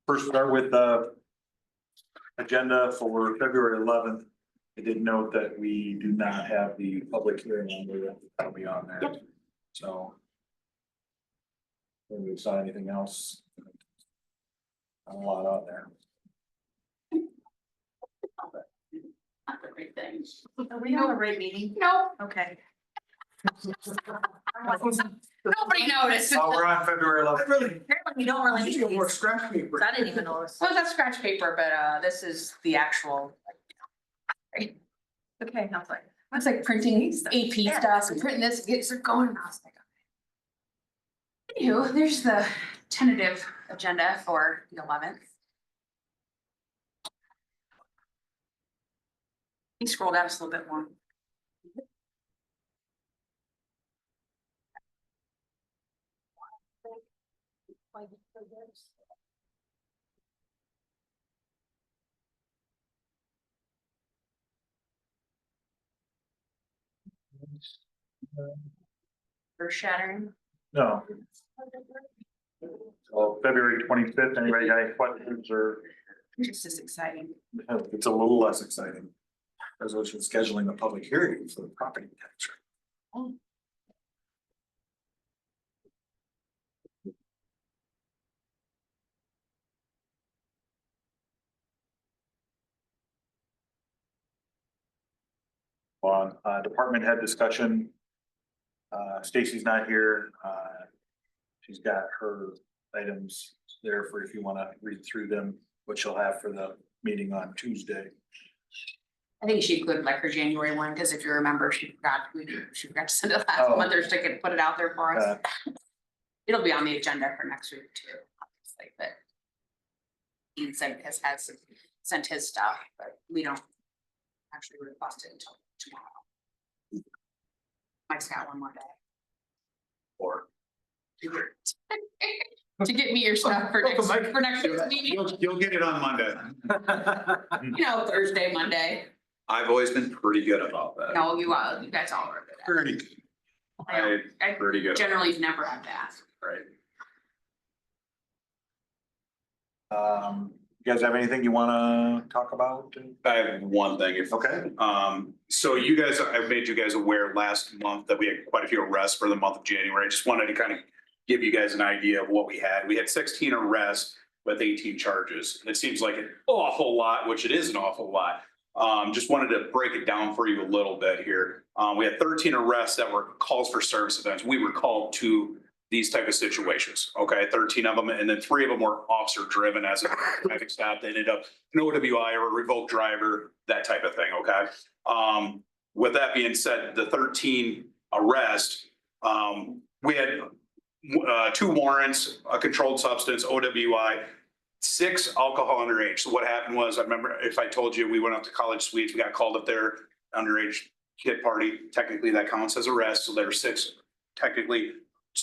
First start with the agenda for February 11th. I did note that we do not have the public hearing on there. That'll be on there. Yep. So. When we saw anything else. Not a lot on there. Not the right thing. Are we on a right meeting? No, Okay. nobody noticed. Oh, we're on February 11th. Apparently we don't really need More these. scratch paper. I didn't even notice. Well, that's scratch paper, but this is the actual. Right? Okay, I was like. It's like printing AP Yeah. stuff and printing this, gets it going. And I was like, okay. Anywho, there's the tentative agenda for the 11th. You scroll down just a little bit more. Earth shattering. No. So February 25th, anybody got any questions or It's just exciting. it's a little less exciting. Resolution scheduling a public hearing for the property tax. On department head discussion. Stacy's not here. She's got her items there for if you want to read through them, what she'll have for the meeting on Tuesday. I think she included like her January one, because if you remember, she forgot to send it last Oh. month, or she could put it out there for us. Uh, It'll be on the agenda for next week too, obviously, but. Ian has sent his stuff, but we don't actually request it until tomorrow. Mike's got one more day. Or To get me your stuff for next week's meeting, You'll get it on Monday. Thursday, Monday. I've always been pretty good about that. No, you guys all are good at pretty. it. I Pretty good. generally never have to ask. Right. You guys have anything you want to talk about? I have one thing, if, Okay. so you guys, I made you guys aware last month that we had quite a few arrests for the month of January. I just wanted to kind of give you guys an idea of what we had. We had 16 arrests with 18 charges. It seems like an awful lot, which it is an awful lot. Just wanted to break it down for you a little bit here. We had 13 arrests that were calls for service events. We were called to these type of situations, okay, 13 of them, and then 3 of them were officer driven as a traffic stop. They ended up an OWI or a revoked driver, that type of thing, okay? With that being said, the 13 arrests, we had 2 warrants, a controlled substance, OWI, 6 alcohol underage. So what happened was, I remember if I told you we went up to College Suites, we got called up there, underage kid party, technically that counts as arrest, so there were 6 technically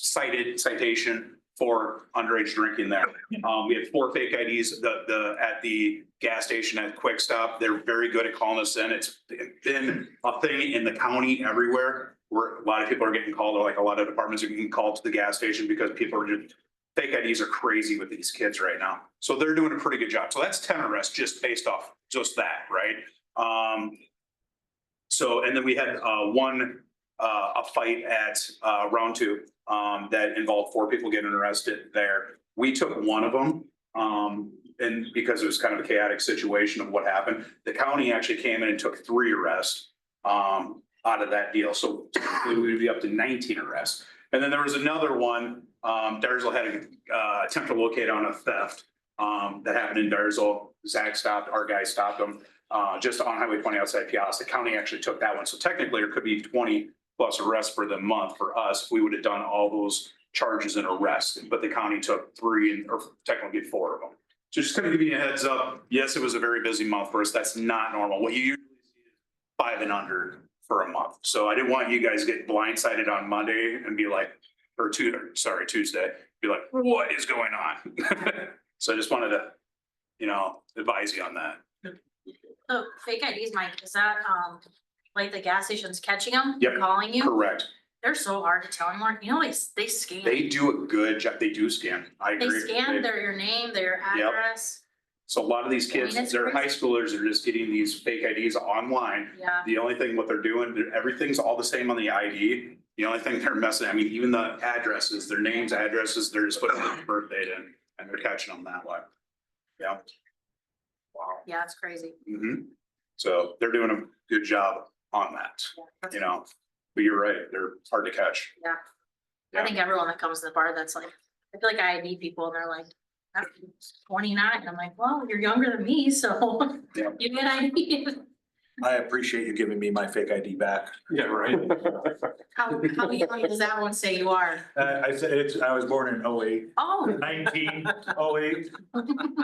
citation for underage drinking there. We had 4 fake IDs, at the gas station at Quick Stop. They're very good at calling us in. It's been a thing in the county everywhere where a lot of people are getting called, or like a lot of departments are getting called to the gas station because people are just, fake IDs are crazy with these kids right now. So they're doing a pretty good job. So that's 10 arrests just based off just that, right? So, and then we had a fight at round 2 that involved 4 people getting arrested there. We took one of them, and because it was kind of a chaotic situation of what happened, the county actually came in and took 3 arrests out of that deal. So we would be up to 19 arrests. And then there was another one, Darzell had an attempt to locate on a theft that happened in Darzell. Zach stopped, our guy stopped him just on Highway 20 outside Pialis. The county actually took that one. So technically there could be 20 plus arrests for the month for us. We would have done all those charges and arrests, but the county took 3 or technically 4 of them. So just kind of giving you a heads up. Yes, it was a very busy month for us. That's not normal. What you usually see is 5 and under for a month. So I didn't want you guys to get blindsided on Monday and be like, Tuesday, be like, what is going on? So I just wanted to, advise you on that. So fake IDs, Mike, is that like the gas station's catching them? Yep. Calling you? Correct. They're so hard to tell anymore. You know, they scan. They do a good job. They do scan. I They agree. scan your name, their address. So a lot of these I mean, kids, it's they're high crazy. schoolers, are just getting these fake IDs online. Yeah, The only thing what they're doing, everything's all the same on the ID. The only thing they're messing, I mean, even the addresses, their names, addresses, they're just putting their birth date in and they're catching them that way. Yeah. Wow. yeah, it's crazy. So they're doing a good job on that, Yeah. you know, but you're right, they're hard to catch. I think everyone that comes to the bar, that's like, I feel like I ID people and they're like, I'm 29. And I'm like, well, you're younger than me, so Yeah. you get ID. I appreciate you giving me my fake ID back. Yeah, right. How young does that one say you are? I said I was born in 08, Oh, 1908.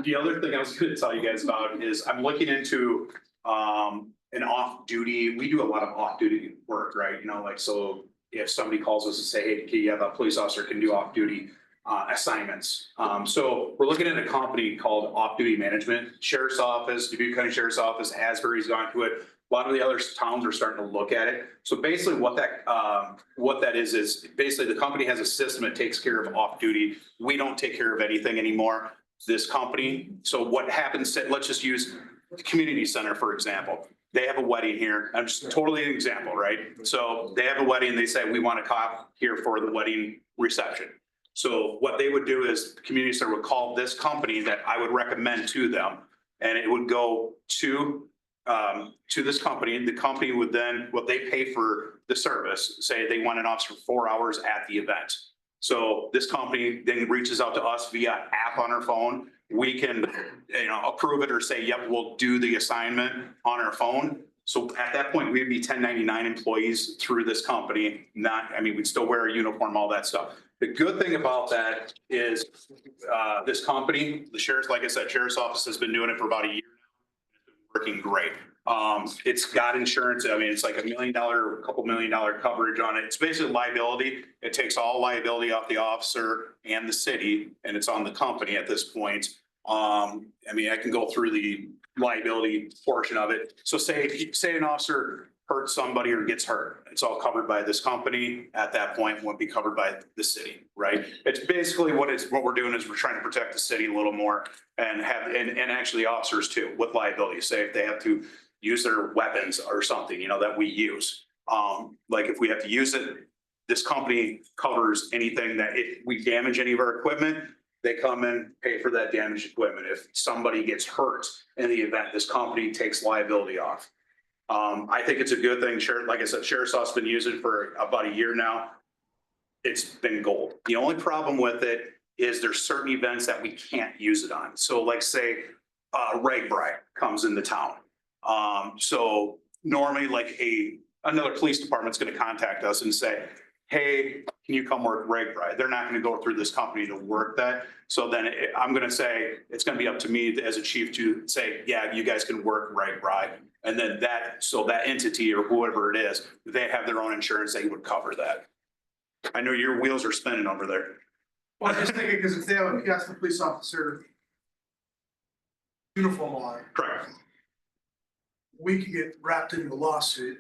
The other thing I was gonna tell you guys about is I'm looking into an off-duty, we do a lot of off-duty work, right? You know, like, so if somebody calls us and say, hey, can you have a police officer can do off-duty assignments. So we're looking at a company called Off Duty Management. Sheriff's Office, Dubuque County Sheriff's Office, Asbury's gone to it. A lot of the other towns are starting to look at it. So basically what that is basically the company has a system that takes care of off-duty. We don't take care of anything anymore. This company, so what happens, let's just use the community center, for example. They have a wedding here. I'm just totally an example, right? So they have a wedding, they say, we want a cop here for the wedding reception. So what they would do is the community center would call this company that I would recommend to them. And it would go to this company. The company would then, what they pay for the service, say they want an officer for 4 hours at the event. So this company then reaches out to us via app on our phone. We can, approve it or say, yep, we'll do the assignment on our phone. So at that point, we'd be 1099 employees through this company. We'd still wear a uniform, all that stuff. The good thing about that is this company, the sheriff's, like I said, sheriff's office has been doing it for about a year now. It's been working great. It's got insurance. I mean, it's like $1 million, a couple $1 million coverage on it. It's basically liability. It takes all liability off the officer and the city, and it's on the company at this point. I can go through the liability portion of it. So say an officer hurts somebody or gets hurt, it's all covered by this company. At that point, won't be covered by the city, right? It's basically what we're doing is we're trying to protect the city a little more and actually officers too with liability. Say if they have to use their weapons or something, that we use. Like if we have to use it, this company covers anything that if we damage any of our equipment, they come and pay for that damaged equipment. If somebody gets hurt in the event, this company takes liability off. I think it's a good thing. Like I said, Sheriff's Office has been using it for about a year now. It's been gold. The only problem with it is there's certain events that we can't use it on. So like say, RAGBRAI comes into town. So normally like another police department's going to contact us and say, hey, can you come work RAGBRAI? They're not going to go through this company to work that. So then I'm going to say, it's going to be up to me as a chief to say, yeah, you guys can work RAGBRAI. And then that entity or whoever it is, they have their own insurance, they would cover that. I know your wheels are spinning over there. Well, I'm just thinking, because if they have a Piasta police officer uniform on, Correct. we could get wrapped into a lawsuit,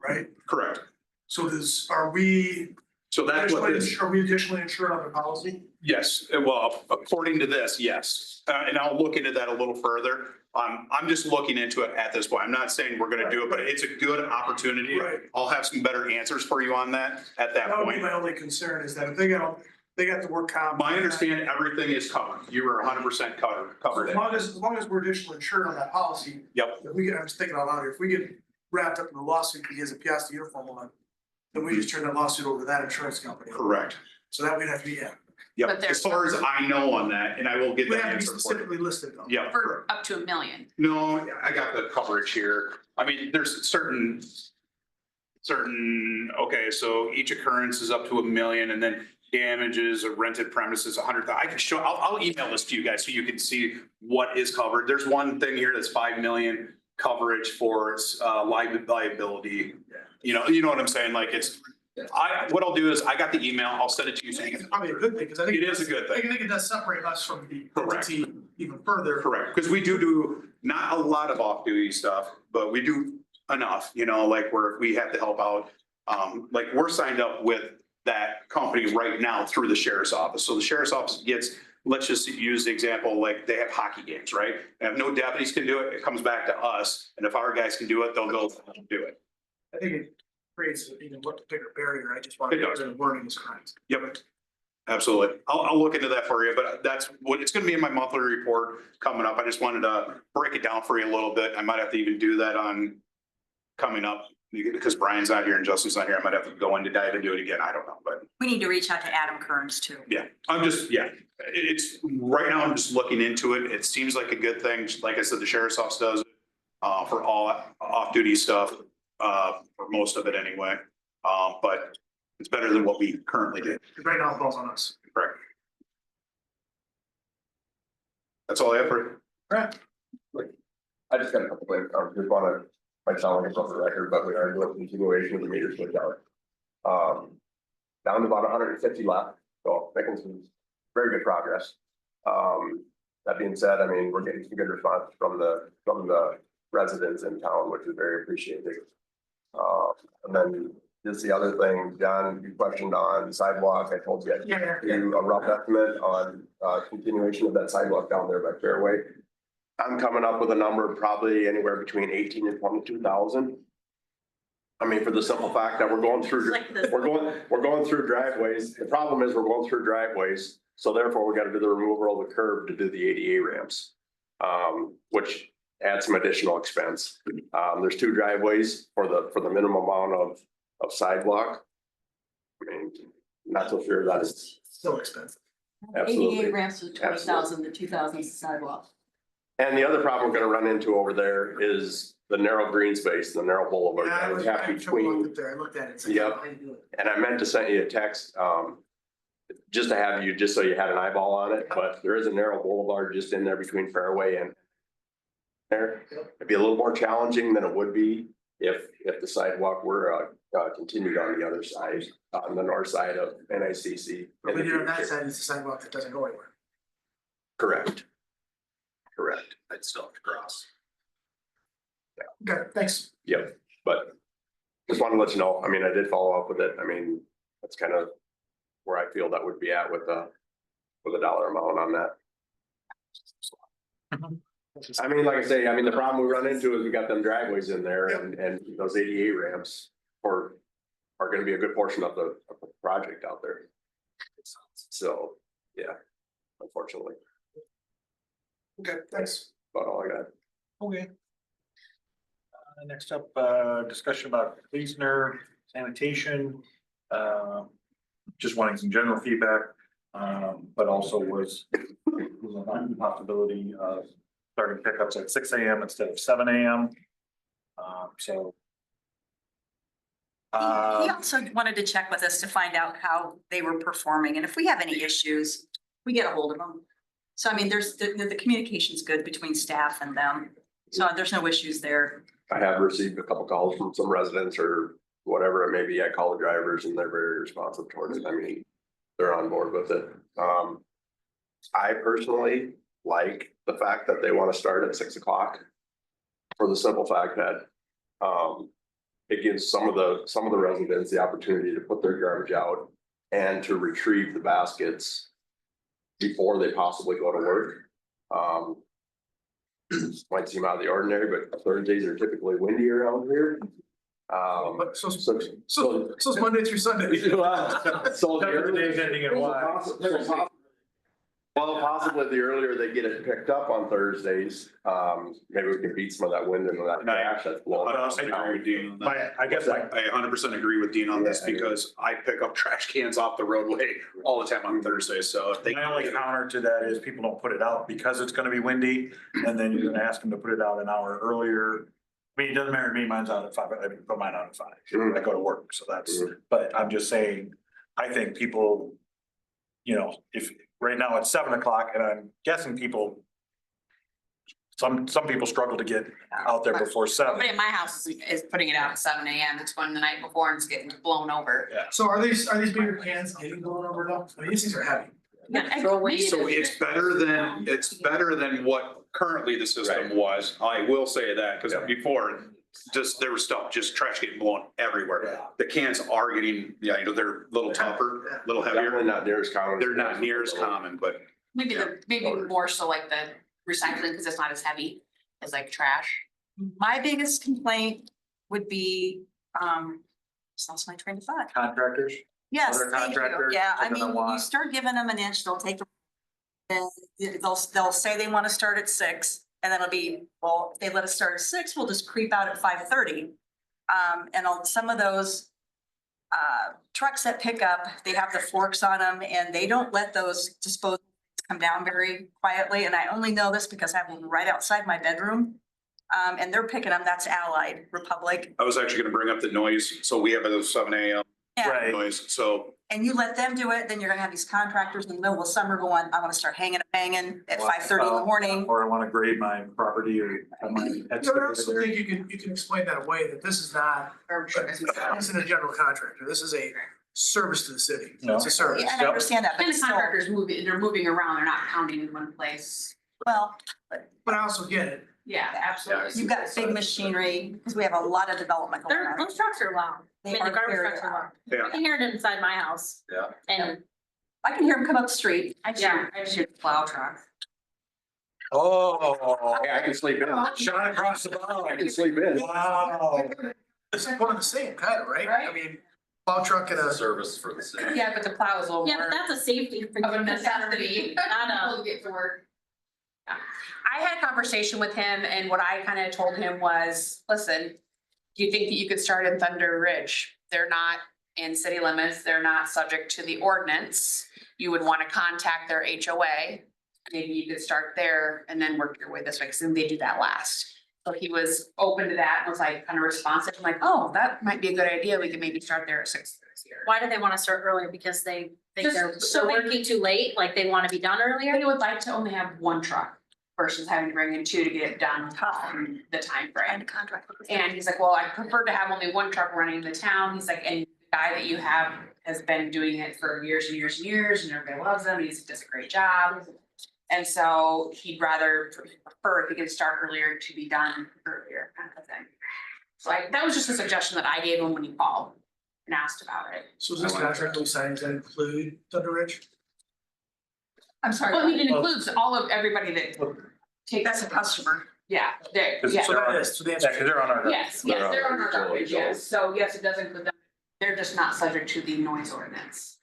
right? Correct. So are we So that's what this. additionally insured on the policy? Yes, well, according to this, yes. And I'll look into that a little further. I'm just looking into it at this point. I'm not saying we're gonna do it, but it's a good opportunity. Right. I'll have some better answers for you on that at that That would be point. my only concern is that if they got the work comp. My understanding, everything is covered. You were 100% covered. As long as we're additionally insured on that policy, Yep, I'm just thinking out loud here, if we get wrapped up in a lawsuit because he has a Piasta uniform on, then we just turn that lawsuit over to that insurance company. correct. So that would have to be, But Yep, there's- as far as I know on that, and I will get we that have to be answer for you. specifically listed though. Yep, For correct. up to $1 million. No, I got the coverage here. I mean, there's certain, okay, so each occurrence is up to $1 million and then damages or rented premises, 100,000. I can show, I'll email this to you guys so you can see what is covered. There's one thing here that's 5 million coverage for its liability. You know what I'm saying? Like what I'll do is I got the email, I'll send it to you. I So think you it's can, probably a good thing, because I think. It is a good thing. I think it does separate us from the Correct. entity even further. correct, because we do not a lot of off-duty stuff, but we do enough, like where we have to help out Like we're signed up with that company right now through the sheriff's office. So the sheriff's office gets, let's just use the example, like they have hockey games, right? And if no deputies can do it, it comes back to us. And if our guys can do it, they'll go do it. I think it creates an even bigger barrier. I just want It to does. make sure the wording is correct. Yep. Absolutely. I'll look into that for you, but that's what, it's gonna be in my monthly report coming up. I just wanted to break it down for you a little bit. I might have to even do that on coming up because Brian's not here and Justin's not here. I might have to go into dive and do it again. I don't know, but We need to reach out to Adam Kearns too. yeah, it's right now I'm just looking into it. It seems like a good thing. Like I said, the sheriff's office does it for all off-duty stuff, for most of it anyway. But it's better than what we currently do. Right now, it falls on us. Correct. That's all I have for. I just got a couple things, I just wanna, might sound like it's off the record, but we are doing a continuation of the meter switch out. Down to about 150 left, so making some very good progress. That being said, I mean, we're getting some good response from the residents in town, which is very appreciated. And then just the other thing, John, you questioned on sidewalk, I told you I'd Yeah. give you a rough estimate on continuation of that sidewalk down there by Fairway. I'm coming up with a number probably anywhere between 18 and 22,000. I mean, for the simple fact that we're going It's through, like the, we're going through driveways. The problem is we're going through driveways. So therefore we gotta do the removal of the curb to do the ADA ramps. Which adds some additional expense. There's 2 driveways for the minimum amount of sidewalk. I mean, not so sure that is Still expensive. absolutely. ADA ramps to 20,000, the 2,000 sidewalk. And the other problem we're gonna run into over there is the narrow green space, the narrow boulevard Yeah, I that was we have I looked between. at there, I looked at it. it's like, Yep. how do you do it? And I meant to send you a text, just to have you, just so you had an eyeball on it, but there is a narrow boulevard just in there between Fairway and there. It'd be a little more challenging than it would be if the sidewalk were continued on the other side, on the north side of NICC. But when you're on that side, it's the sidewalk that doesn't go anywhere. Correct. I'd still have to cross. Okay, thanks. Yep, but just wanted to let you know, I mean, I did follow up with it. I mean, that's kind of where I feel that would be at with a dollar amount on that. I mean, like I say, I mean, the problem we run into is we got them driveways in there and those ADA ramps are gonna be a good portion of the project out there. So, yeah, unfortunately, Okay, thanks. about all I got. Okay. Next up, discussion about Leesner sanitation. Just wanting some general feedback, but also was a possibility of starting pickups at 6 AM instead of 7 AM. So. He also wanted to check with us to find out how they were performing, and if we have any issues, we get a hold of them. So I mean, there's, the communication's good between staff and them, so there's no issues there. I have received a couple calls from some residents or whatever it may be. I call the drivers and they're very responsive towards it. I mean, they're on board with it. I personally like the fact that they want to start at 6 o'clock. For the simple fact that, it gives some of the residents the opportunity to put their garbage out and to retrieve the baskets before they possibly go to work. Might seem out of the ordinary, but Thursdays are typically windy around here. But so So it's Monday through Sunday. So Every day's ending in Y. Well, possibly the earlier they get it picked up on Thursdays, maybe we can beat some of that wind and that ash that's blowing. I agree with Dean on that. I guess like, I 100% agree with Dean on this Yeah, I agree. because I pick up trash cans off the roadway all the time on Thursdays, so if they. my only counter to that is people don't put it out because it's gonna be windy, and then you're gonna ask them to put it out an hour earlier. I mean, it doesn't matter to me, mine's out at 5, I mean, put mine out at 5, I go to work, so that's, but I'm just saying, I think people. If right now it's 7 o'clock and I'm guessing people. Some people struggle to get out there before 7. Somebody at my house is putting it out at 7 AM. It's going the night before and it's getting blown over. So are these bigger cans getting blown over now? I mean, these things are heavy. So it's better than what currently the system was. I will say that, because before, just, there was stuff, just trash getting blown everywhere. The cans are getting, yeah, they're a little tougher, a little Definitely heavier. not near as common. They're not near as common, but Maybe Yeah. maybe more so like the recycling, because it's not as heavy as like trash. My biggest complaint would be, just lost my train of thought. Contractors? Yes, Other thank you. contractors Yeah, are I gonna mean, you want- start giving them an inch, they'll take. And they'll say they want to start at 6, and then it'll be, well, if they let us start at 6, we'll just creep out at 5:30. And on some of those trucks that pick up, they have the forks on them, and they don't let those disposals come down very quietly. And I only know this because I have one right outside my bedroom. And they're picking them, that's Allied Republic. I was actually gonna bring up the noise. So we have those 7 AM Yeah, Right. noise, so and you let them do it, then you're gonna have these contractors in the middle of summer going, I wanna start hanging at 5:30 in the morning. Or I wanna grade my property or have my You know, I excavator also there. think you can explain that away, that this is not, this isn't a general contractor, this is a service to the city, No. it's a service. Yeah, and I understand that, but And the still, contractors moving, they're moving around, they're not counting in one place. well, But I also get it, Yeah, absolutely. you've got big machinery, because we have a lot of development going They're, on. those trucks are loud. I They mean, the are garbage very trucks are loud. loud. yeah. I can hear it inside my house. Yeah. And I can hear them come up the street. I just, Yeah. I just hear the plow truck. Oh, hey, I can sleep in. Shot across the bow. I can sleep in. Wow. it's one of the same kind of, right? I Right. mean, plow truck and a. Service for the city. Yeah, but the plow is a little yeah, but more that's a safety. of a necessity. Not a- To get to work. I had a conversation with him and what I kind of told him was, listen, do you think that you could start in Thunder Ridge? They're not in city limits. They're not subject to the ordinance. You would want to contact their HOA. Maybe you could start there and then work your way this way, because then they do that last. So he was open to that and was like kind of responsive. I'm like, oh, that might be a good idea. We could maybe start there at 6 this year. Why do they want to start earlier? Because they think Just they're so they- working too late, like they want to be done earlier? They would like to only have one truck versus having to bring in 2 to get it done in the time frame. And contract. with the And he's like, well, I prefer to have only one truck running in the town. He's like, and the guy that you have has been doing it for years and years and years, and everybody loves him. He does a great job. And so he'd rather prefer if he could start earlier to be done earlier, kind of thing. So that was just a suggestion that I gave him when he called and asked about it. So is this contract we signed, does that include Thunder Ridge? I'm sorry. Well, I mean, it includes all of everybody that takes. That's a customer. Yeah, they, Cause yeah. So that is, so the answer. Yeah, 'cause they're on our. Yes, yes, they're on our garbage, yes, so yes, it does include them, they're just not subject to the noise ordinance.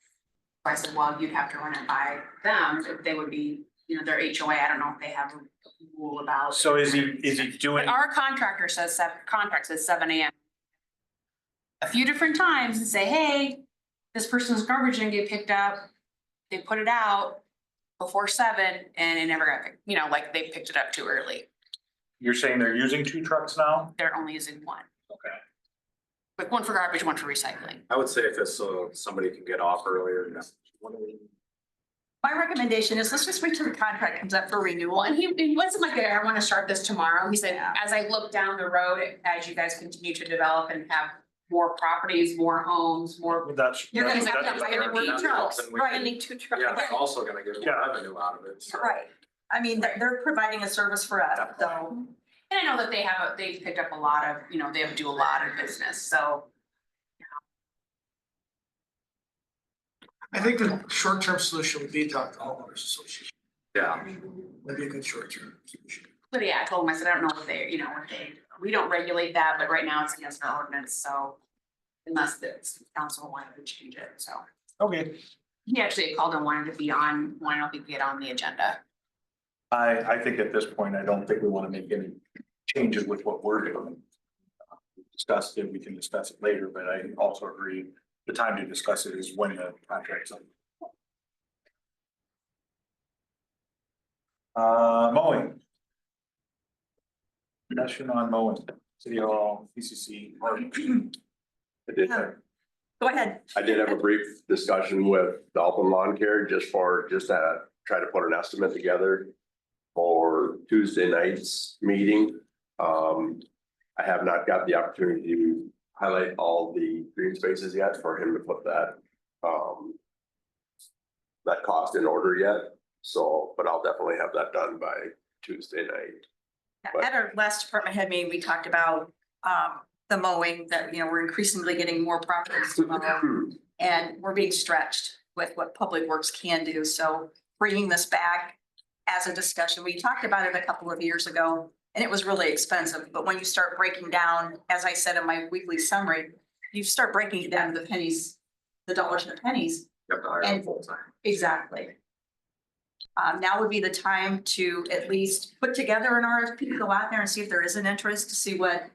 So I said, well, you'd have to run it by them, if they would be, their HOA, I don't know if they have a rule about. So is he doing, But our contractor says, contract says 7 AM. A few different times and say, hey, this person's garbage didn't get picked up, they put it out before 7 and it never got picked, like they picked it up too early, you're saying they're using 2 trucks now? they're only using one. Okay. Like one for garbage, one for recycling. I would say if it's so somebody can get off earlier. My recommendation is let's just wait till the contract comes up for renewal. Well, and he wasn't like, I want to start this tomorrow. He said, Yeah. as I look down the road, as you guys continue to develop and have more properties, more homes, more. That's. You're gonna that's- have to that's- hire more trucks. Right. I need 2 trucks. Yeah, they're also gonna get Yeah. revenue out of it. So. Right. I mean, they're providing a service for us, so. And I know that they've picked up a lot of, they do a lot of business, so. I think the short-term solution would be to talk to the homeowners association, Yeah, that'd be a good short-term solution. But yeah, I told him, I said, I don't know what we don't regulate that, but right now it's against our ordinance, so. Unless the council wanted to change it, so. Okay, He actually called and wanted to be on, wanted to get on the agenda. I think at this point, I don't think we wanna make any changes with what we're doing. We discussed it, we can discuss it later, but I also agree, the time to discuss it is when the contract's up. Mowing. Discussion on mowing, City Hall, PCC. Go ahead. I did have a brief discussion with Dolphin Lawn Care just to try to put an estimate together for Tuesday night's meeting. I have not got the opportunity to highlight all the green spaces yet for him to put that cost in order yet. So, but I'll definitely have that done by Tuesday night. At our last department head meeting, we talked about the mowing, that, we're increasingly getting more properties to mow. And we're being stretched with what Public Works can do, so bringing this back as a discussion, we talked about it a couple of years ago. And it was really expensive, but when you start breaking down, as I said in my weekly summary, you start breaking it down to the pennies, the dollars and the pennies. You have to hire a And- full-time. Exactly. Now would be the time to at least put together an RFP, go out there and see if there is an interest, to see what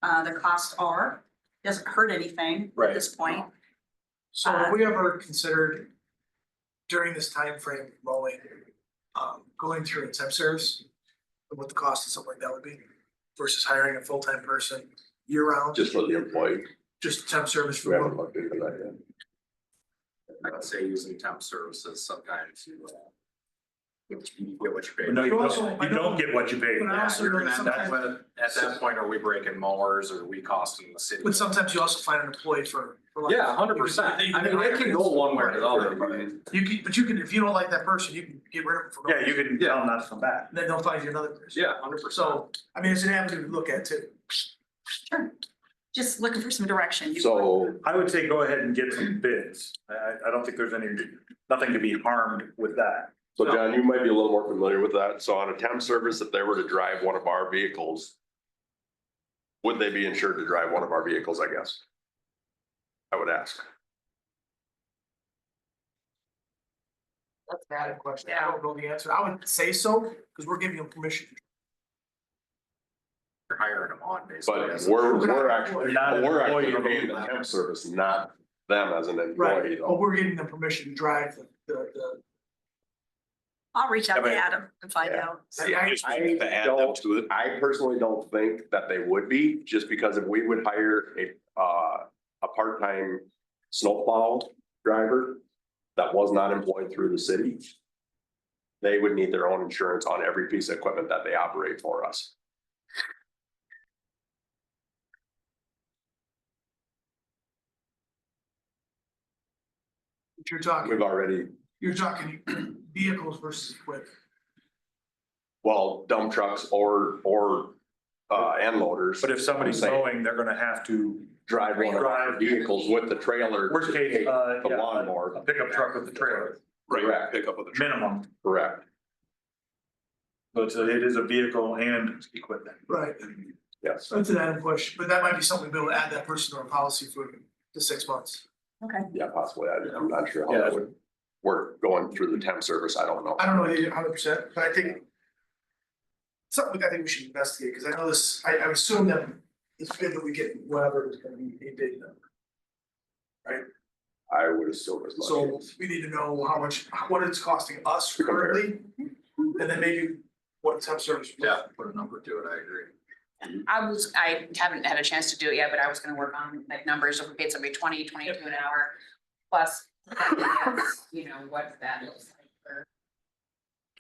the costs are. Doesn't hurt anything at this point. So have we ever considered during this time frame mowing, going through a temp service? And what the cost of something like that would be versus hiring a full-time person year round, Just for the employee, just temp service we for haven't one. looked into that yet. I'd say using temp services sometimes you get what you pay. No, you But also, don't, you don't get what you pay. But I also You're know gonna that end up sometimes, with, at that point, are we breaking mowers or are we costing the city? but sometimes you also find an employee for like. Yeah, 100%. I mean, it can go one way or the other, but But you can, if you don't like that person, you can get rid of them for. no Yeah, you can tell them not to come back. Then they'll find you another person. yeah, 100%. So, I mean, it's an avenue to look at too. Sure. Just looking for some direction. You- So I would say go ahead and get some bids. I don't think there's nothing to be harmed with that. So John, you might be a little more familiar with that. So on a temp service, if they were to drive one of our vehicles, would they be insured to drive one of our vehicles, I guess? I would ask. That's a valid question. I don't know the answer. I would say so, because we're giving them permission. You're hiring them on basically. But we're actually, They're not an we're actually employee. paying the temp service, not them as an employee Right, but though. we're giving them permission to drive the. I'll reach out Yeah, to but- Adam and find out. See, I- Just to add that to it. I personally don't think that they would be, just because if we would hire a part-time snowplow driver that was not employed through the city, they would need their own insurance on every piece of equipment that they operate for us. You're talking, We've already, you're talking vehicles versus equipment. well, dump trucks or end loaders. But if somebody's I'm saying, mowing, they're gonna have to, drive one of our drive- vehicles with the trailer. worst to case, take the yeah, lawnmower. a pickup truck with the trailer, Right, pick up with a truck. minimum. Correct. So it is a vehicle and equipment. Right. Yes. That's an added question, but that might be something to be able to add that person to our policy for the 6 months. Okay. Yeah, possibly. I'm not sure how that would work going through the temp service. I don't know. I don't know 100%, but I think. Something I think we should investigate, because I know this, I assume that this bid that we get, whatever is gonna be a big number. I would assume as much. So we need to know how much, what it's costing us currently, and then maybe what temp service. Yeah, put a number to it, I agree. I haven't had a chance to do it yet, but I was gonna work on like numbers, if we paid somebody 22 an hour. Plus, what that looks like for.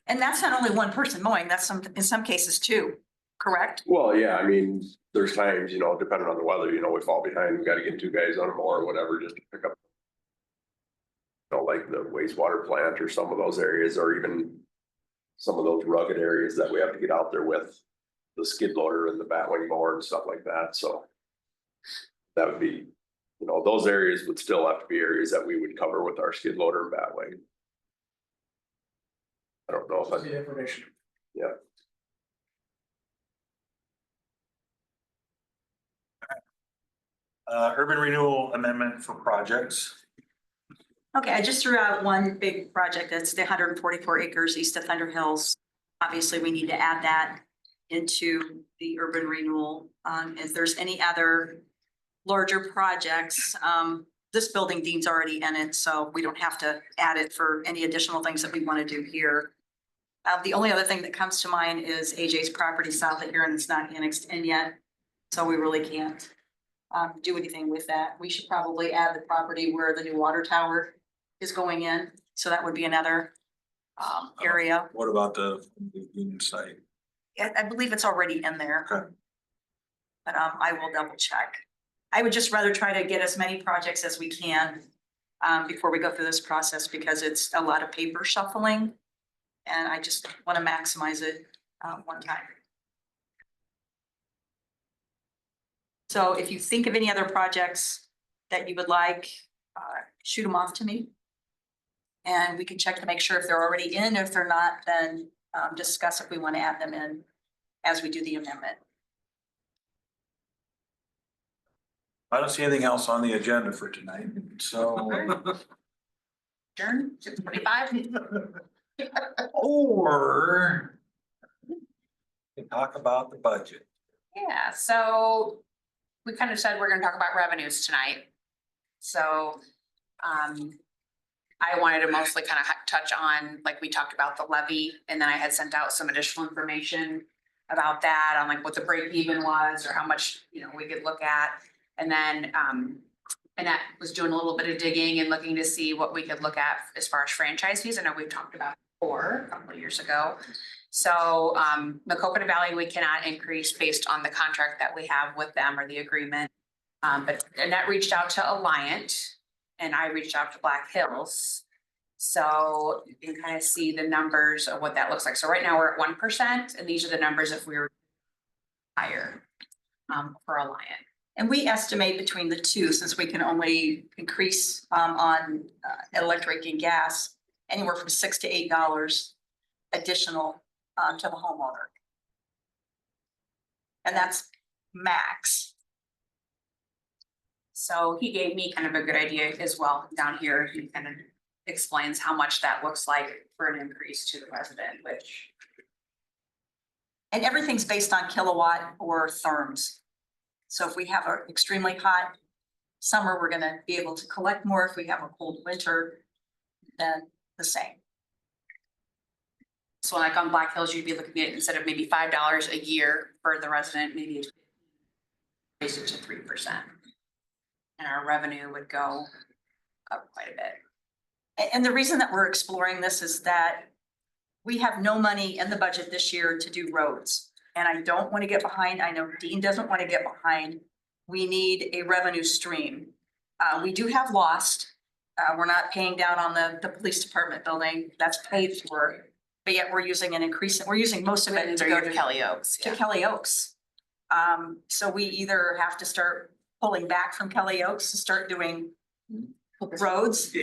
And that's not only one person mowing, that's in some cases two, correct? Well, yeah, I mean, there's times, depending on the weather, we fall behind. We gotta get two guys on a mower or whatever, just to pick up. Like the wastewater plant or some of those areas, or even some of those rugged areas that we have to get out there with the skid loader and the batwing mower and stuff like that, so. That would be, those areas would still have to be areas that we would cover with our skid loader and batwing. I don't know if That's I, the information. Urban renewal amendment for projects. Okay, I just threw out one big project. That's the 144 acres east of Thunder Hills. Obviously, we need to add that into the urban renewal. If there's any other larger projects, this building dean's already in it, so we don't have to add it for any additional things that we want to do here. The only other thing that comes to mind is AJ's property south of here, and it's not annexed in yet. So we really can't do anything with that. We should probably add the property where the new water tower is going in. So that would be another area. What about the union site? I believe it's already in there. Okay. But I will double check. I would just rather try to get as many projects as we can before we go through this process, because it's a lot of paper shuffling. And I just want to maximize it one time. So if you think of any other projects that you would like, shoot them off to me. And we can check to make sure if they're already in. If they're not, then discuss if we want to add them in as we do the amendment. I don't see anything else on the agenda for tonight, so. Adjourn, 6:45. Or we can talk about the budget. Yeah, so we kind of said we're gonna talk about revenues tonight. So, I wanted to mostly kind of touch on, like, we talked about the levy, and then I had sent out some additional information about that, on like what the break even was, or how much, you know, we could look at. And then, Annette was doing a little bit of digging and looking to see what we could look at as far as franchise fees. I know we've talked about before, a couple of years ago. So, Maquoketa Valley, we cannot increase based on the contract that we have with them or the agreement. But Annette reached out to Alliant and I reached out to Black Hills. So you can kind of see the numbers of what that looks like. So right now we're at 1%, and these are the numbers if we were higher for Alliant. And we estimate between the two, since we can only increase on electric and gas, anywhere from $6 to $8 additional to the homeowner. And that's max. So he gave me kind of a good idea as well down here. He kind of explains how much that looks like for an increase to the resident, which. And everything's based on kilowatt or therms. So if we have an extremely hot summer, we're gonna be able to collect more. If we have a cold winter, then the same. So like on Black Hills, you'd be looking at, instead of maybe $5 a year for the resident, maybe raise it to 3%. And our revenue would go up quite a bit. And the reason that we're exploring this is that we have no money in the budget this year to do roads. And I don't want to get behind. I know Dean doesn't want to get behind. We need a revenue stream. We do have Lost. We're not paying down on the police department building. That's paid for. But yet we're using we're using most of it to go to Kelly Oaks. to Kelly Oaks. So we either have to start pulling back from Kelly Oaks to start doing roads.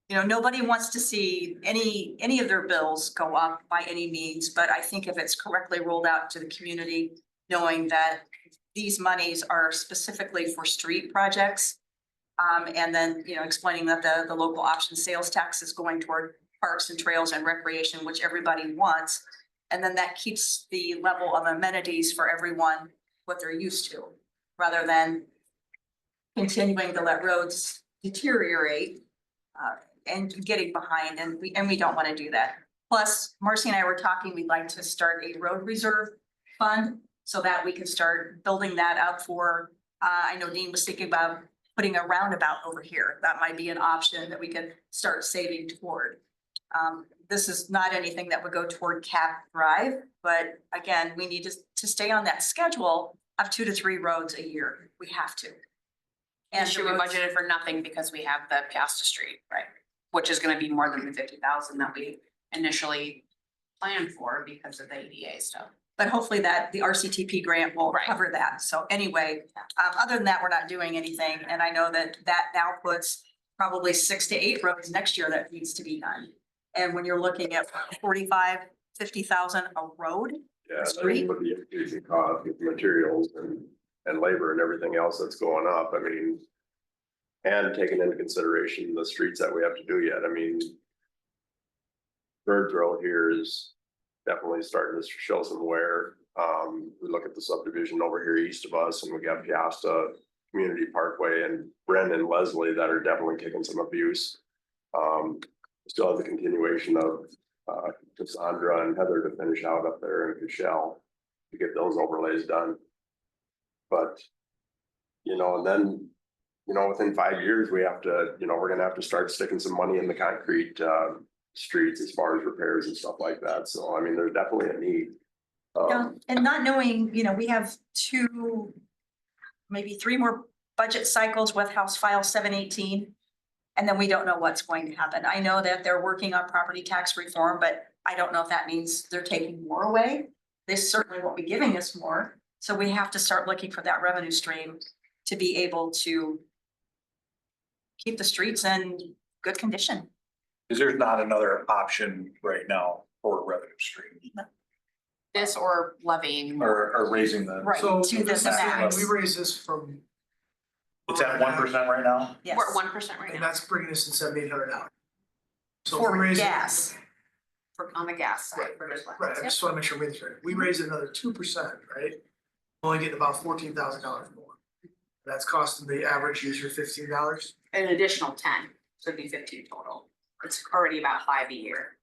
You know, nobody wants to see any of their bills go up by any means, but I think if it's correctly rolled out to the community, knowing that these monies are specifically for street projects. And then, you know, explaining that the local option sales tax is going toward parks and trails and recreation, which everybody wants. And then that keeps the level of amenities for everyone what they're used to, rather than continuing to let roads deteriorate and getting behind, and we don't want to do that. Plus, Marcy and I were talking, we'd like to start a road reserve fund so that we can start building that up for, I know Dean was thinking about putting a roundabout over here. That might be an option that we could start saving toward. This is not anything that would go toward Cap Drive, but again, we need to stay on that schedule of 2 to 3 roads a year. We have to. And should we budgeted for nothing because we have the Piasta Street, right? Which is gonna be more than the 50,000 that we initially planned for because of the ADA stuff. But hopefully that the RCTP grant will Right. cover that. So anyway, other than that, we're not doing anything. And I know that now puts probably 6 to 8 roads next year that needs to be done. And when you're looking at 50,000 a road, Yeah, that Street? would be increasing cost with materials and labor and everything else that's going up. I mean, and taking into consideration the streets that we have to do yet. I mean, Birds Road here is definitely starting to show some wear. We look at the subdivision over here east of us, and we got Piasta Community Parkway and Bren and Leslie that are definitely kicking some abuse. Still have the continuation of Cassandra and Heather to finish out up there in Michelle to get those overlays done. But, you know, and then, you know, within 5 years, we have to, you know, we're gonna have to start sticking some money in the concrete streets as far as repairs and stuff like that. So, I mean, there's definitely a need. and not knowing, you know, we have 2, maybe 3 more budget cycles with House File 718. And then we don't know what's going to happen. I know that they're working on property tax reform, but I don't know if that means they're taking more away. They certainly won't be giving us more. So we have to start looking for that revenue stream to be able to keep the streets in good condition. Cause there's not another option right now for a revenue stream This or levying more. or raising the. Right. So to the this is the thing, max. we raised this from. It's at 1% right now? Yes. We're at 1% right And now that's bringing us in $7,800. So if we For raise it- gas. on the gas side. Right, I just wanna make sure we read this right. We raise it another 2%, right? Only getting about $14,000 more. That's costing the average user $15. An additional 10, so it'd be 15 total. It's already about 5 a year.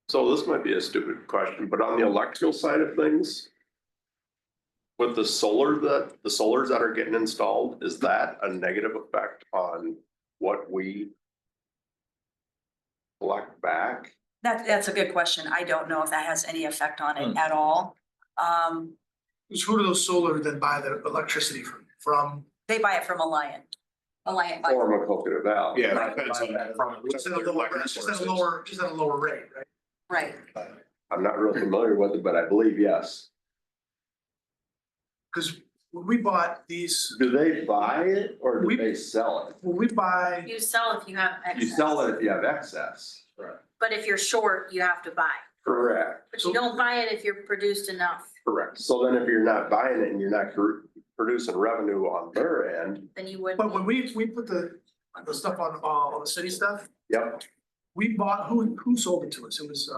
So this might be a stupid question, but on the electrical side of things. With the solars that are getting installed, is that a negative effect on what we collect back? That's a good question. I don't know if that has any effect on it at all. Who do those solar then buy the electricity from? They buy it from Alliant. Alliant buys. Or Macocata Valley? Yeah, Right. it depends on that. Just at a lower rate, right? Right. I'm not real familiar with it, but I believe yes. Cause when we bought these, Do they buy it or do We- they sell it? when we buy, You sell if you have excess. You sell it if you have excess. But if you're short, you have to buy. Correct. But you don't buy it if you're produced enough, Correct. So then if you're not buying it and you're not producing revenue on their end, then you wouldn't. but when we put the stuff on the city stuff, yep, we bought, who sold it to us? It was,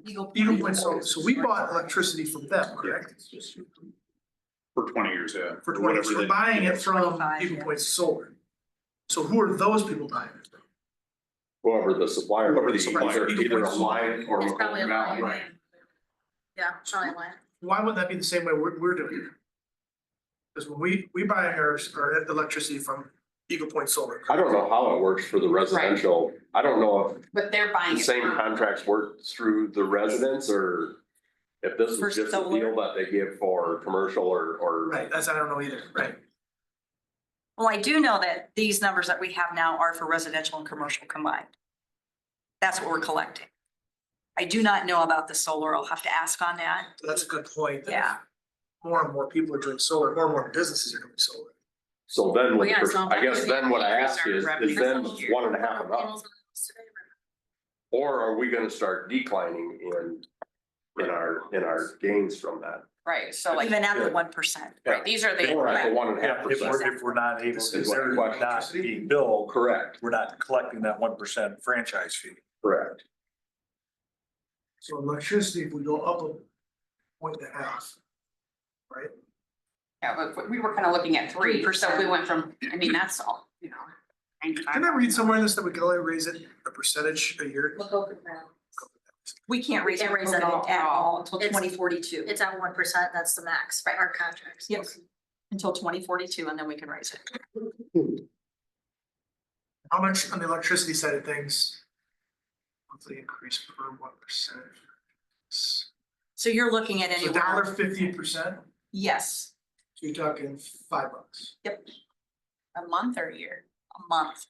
Eagle Eagle Point sold, so we bought electricity from them, correct? For 20 years, yeah. For Or 20, whatever so we're they- buying it from 25, Eagle yeah. Point Solar. So who are those people buying it from? whoever the supplier. Whoever would the be, supplier. Either Alliant or It's probably a Macocata Valley. line. Yeah, probably a line. Why wouldn't that be the same way we're doing it? Because when we buy our electricity from Eagle Point Solar. I don't know how it works for the residential. I don't know if But they're buying the it. same from- contracts work through the residents or if this For is just a solar? deal that they give for commercial or. Right, I don't know either, right? Well, I do know that these numbers that we have now are for residential and commercial combined. That's what we're collecting. I do not know about the solar. I'll have to ask on that. So that's a good point. that Yeah. More and more people are doing solar, more and more businesses are doing solar. So then, Well, with yeah, the so I guess that would then be what I increase ask our is revenue then this year. 1.5 enough? Or are we gonna start declining in our gains from that? Right, so like, Even at the 1%. right, these are the. Or at the 1.5%? Yeah, if we're not able, This if is what they're the question- not being billed, Correct, we're not collecting that 1% franchise fee. correct. So electricity, if we go up a 1.5, right? Yeah, but we were kind of looking at 3, so if we went from, I mean, that's all, you know. Can I read somewhere in this that we can only raise it a percentage a year? Look over there. We can't raise can't raise it it at all until It's- 2042. It's at 1%, that's the max, right, our contracts. Yep. Until 2042, and then we can raise it. How much on the electricity side of things? Monthly increase per 1%. So So you're looking at anywhere. $1.50%, Yes, so you're talking $5. A month or a year? a month.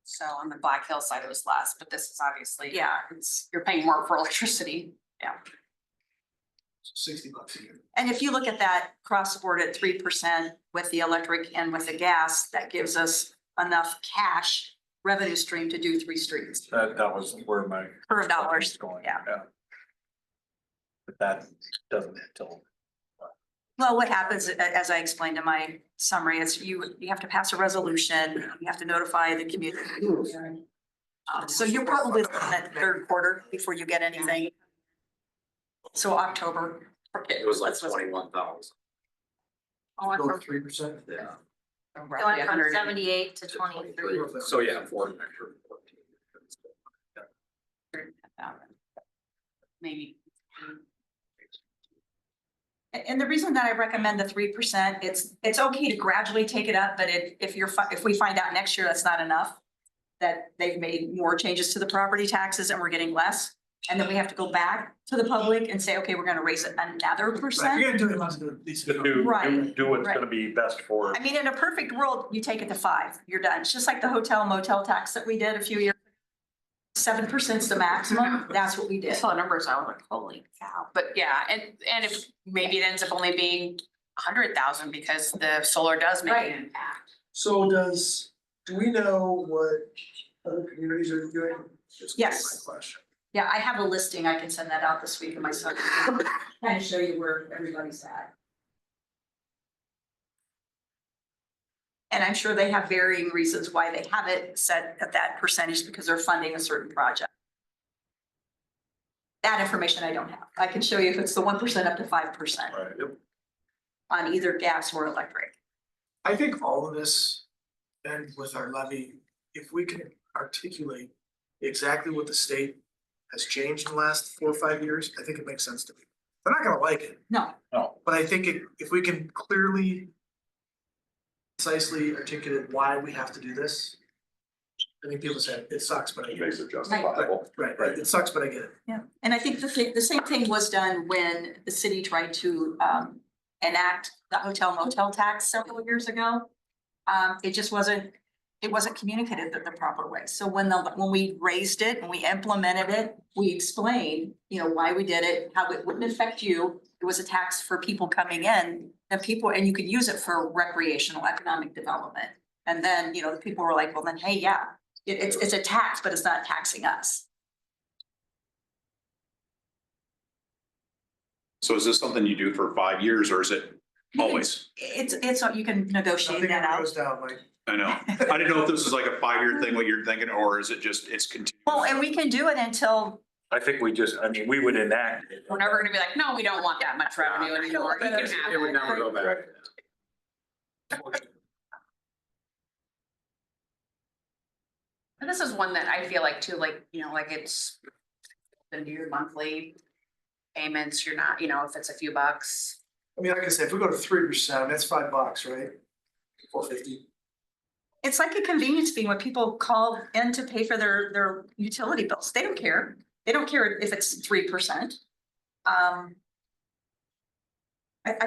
So on the Black Hill side, it was less, but this is obviously. Yeah. You're paying more for electricity. $60 a year. And if you look at that cross the board at 3% with the electric and with the gas, that gives us enough cash revenue stream to do 3 streets That was where my. per dollars. was going, Yeah. But that doesn't hit till. Well, what happens, as I explained in my summary, is you have to pass a resolution, you have to notify the community. So you're probably looking at third quarter before you get anything. So October. It was like 21,000. Going Go from, 3%? Yeah. Roughly going from 100. 78 to 23. So yeah, 4 extra 14. Maybe. And the reason that I recommend the 3%, it's okay to gradually take it up, but if we find out next year that's not enough, that they've made more changes to the property taxes and we're getting less, and then we have to go back to the public and say, okay, we're gonna raise it another Right, if percent. you're gonna do it, you must do it at least. Right, Do what's right. gonna be best for. I mean, in a perfect world, you take it to 5, you're done. It's just like the hotel motel tax that we did a few years. 7%'s the maximum, that's what we I did. saw the numbers, I was like, holy cow, but yeah, and if maybe it ends up only being 100,000 because the solar does make an impact. So do we know what other communities are doing? Just Yes. my question. Yeah, I have a listing, I can send that out this week of my son, kind of show you where everybody's at. And I'm sure they have varying reasons why they have it set at that percentage because they're funding a certain project. That information I don't have. I can show you if it's the 1% up to 5% Right. on either gas or electric. I think all of this, and with our levy, if we can articulate exactly what the state has changed in the last 4 or 5 years, I think it makes sense to me. They're not gonna like it, No, but I think if we can clearly, concisely articulate why we have to do this, I think people say, it sucks, but I It get makes it. it justifiable. Right, it sucks, but I get it. yeah. And I think the same thing was done when the city tried to enact the hotel motel tax several years ago. It just wasn't communicated the proper way. So when we raised it and we implemented it, we explained, why we did it, how it wouldn't affect you. It was a tax for people coming in and you could use it for recreational economic development. And then, the people were like, well, then, hey, yeah, it's a tax, but it's not taxing us. So is this something you do for 5 years or is it always? It's, you can negotiate Nothing that ever out. goes down, Mike. I know. I didn't know if this is like a 5-year thing, what you're thinking, or is it just, it's continuous? Well, and we can do it until, I think we would enact it. We're never gonna be like, no, we don't want that much revenue anymore. You can have It would it. never go back. And this is one that I feel like too, like, like it's into your monthly payments, you're not, if it's a few bucks. I mean, like I said, if we go to 3%, that's $5, right? $4.50. it's like a convenience fee when people call in to pay for their utility bills. They don't care. They don't care if it's 3%. I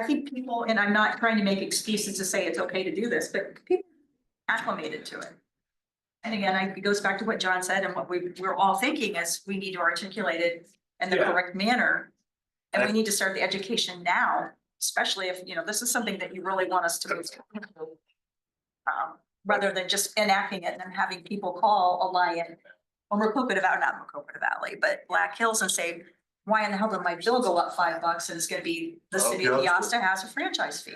think people, and I'm not trying to make excuses to say it's okay to do this, but people acclimated to it. And again, it goes back to what John said and what we're all thinking is we need to articulate it in the Yeah. correct manner. And we need to start the education now, especially if, this is something that you really want us to move to. Rather than just enacting it and then having people call Alliant or Macocota Valley, not Macocota Valley, but Black Hills and say, why in the hell did my bill go up $5 and it's gonna be the Well, city of yeah. Piasta has a franchise fee?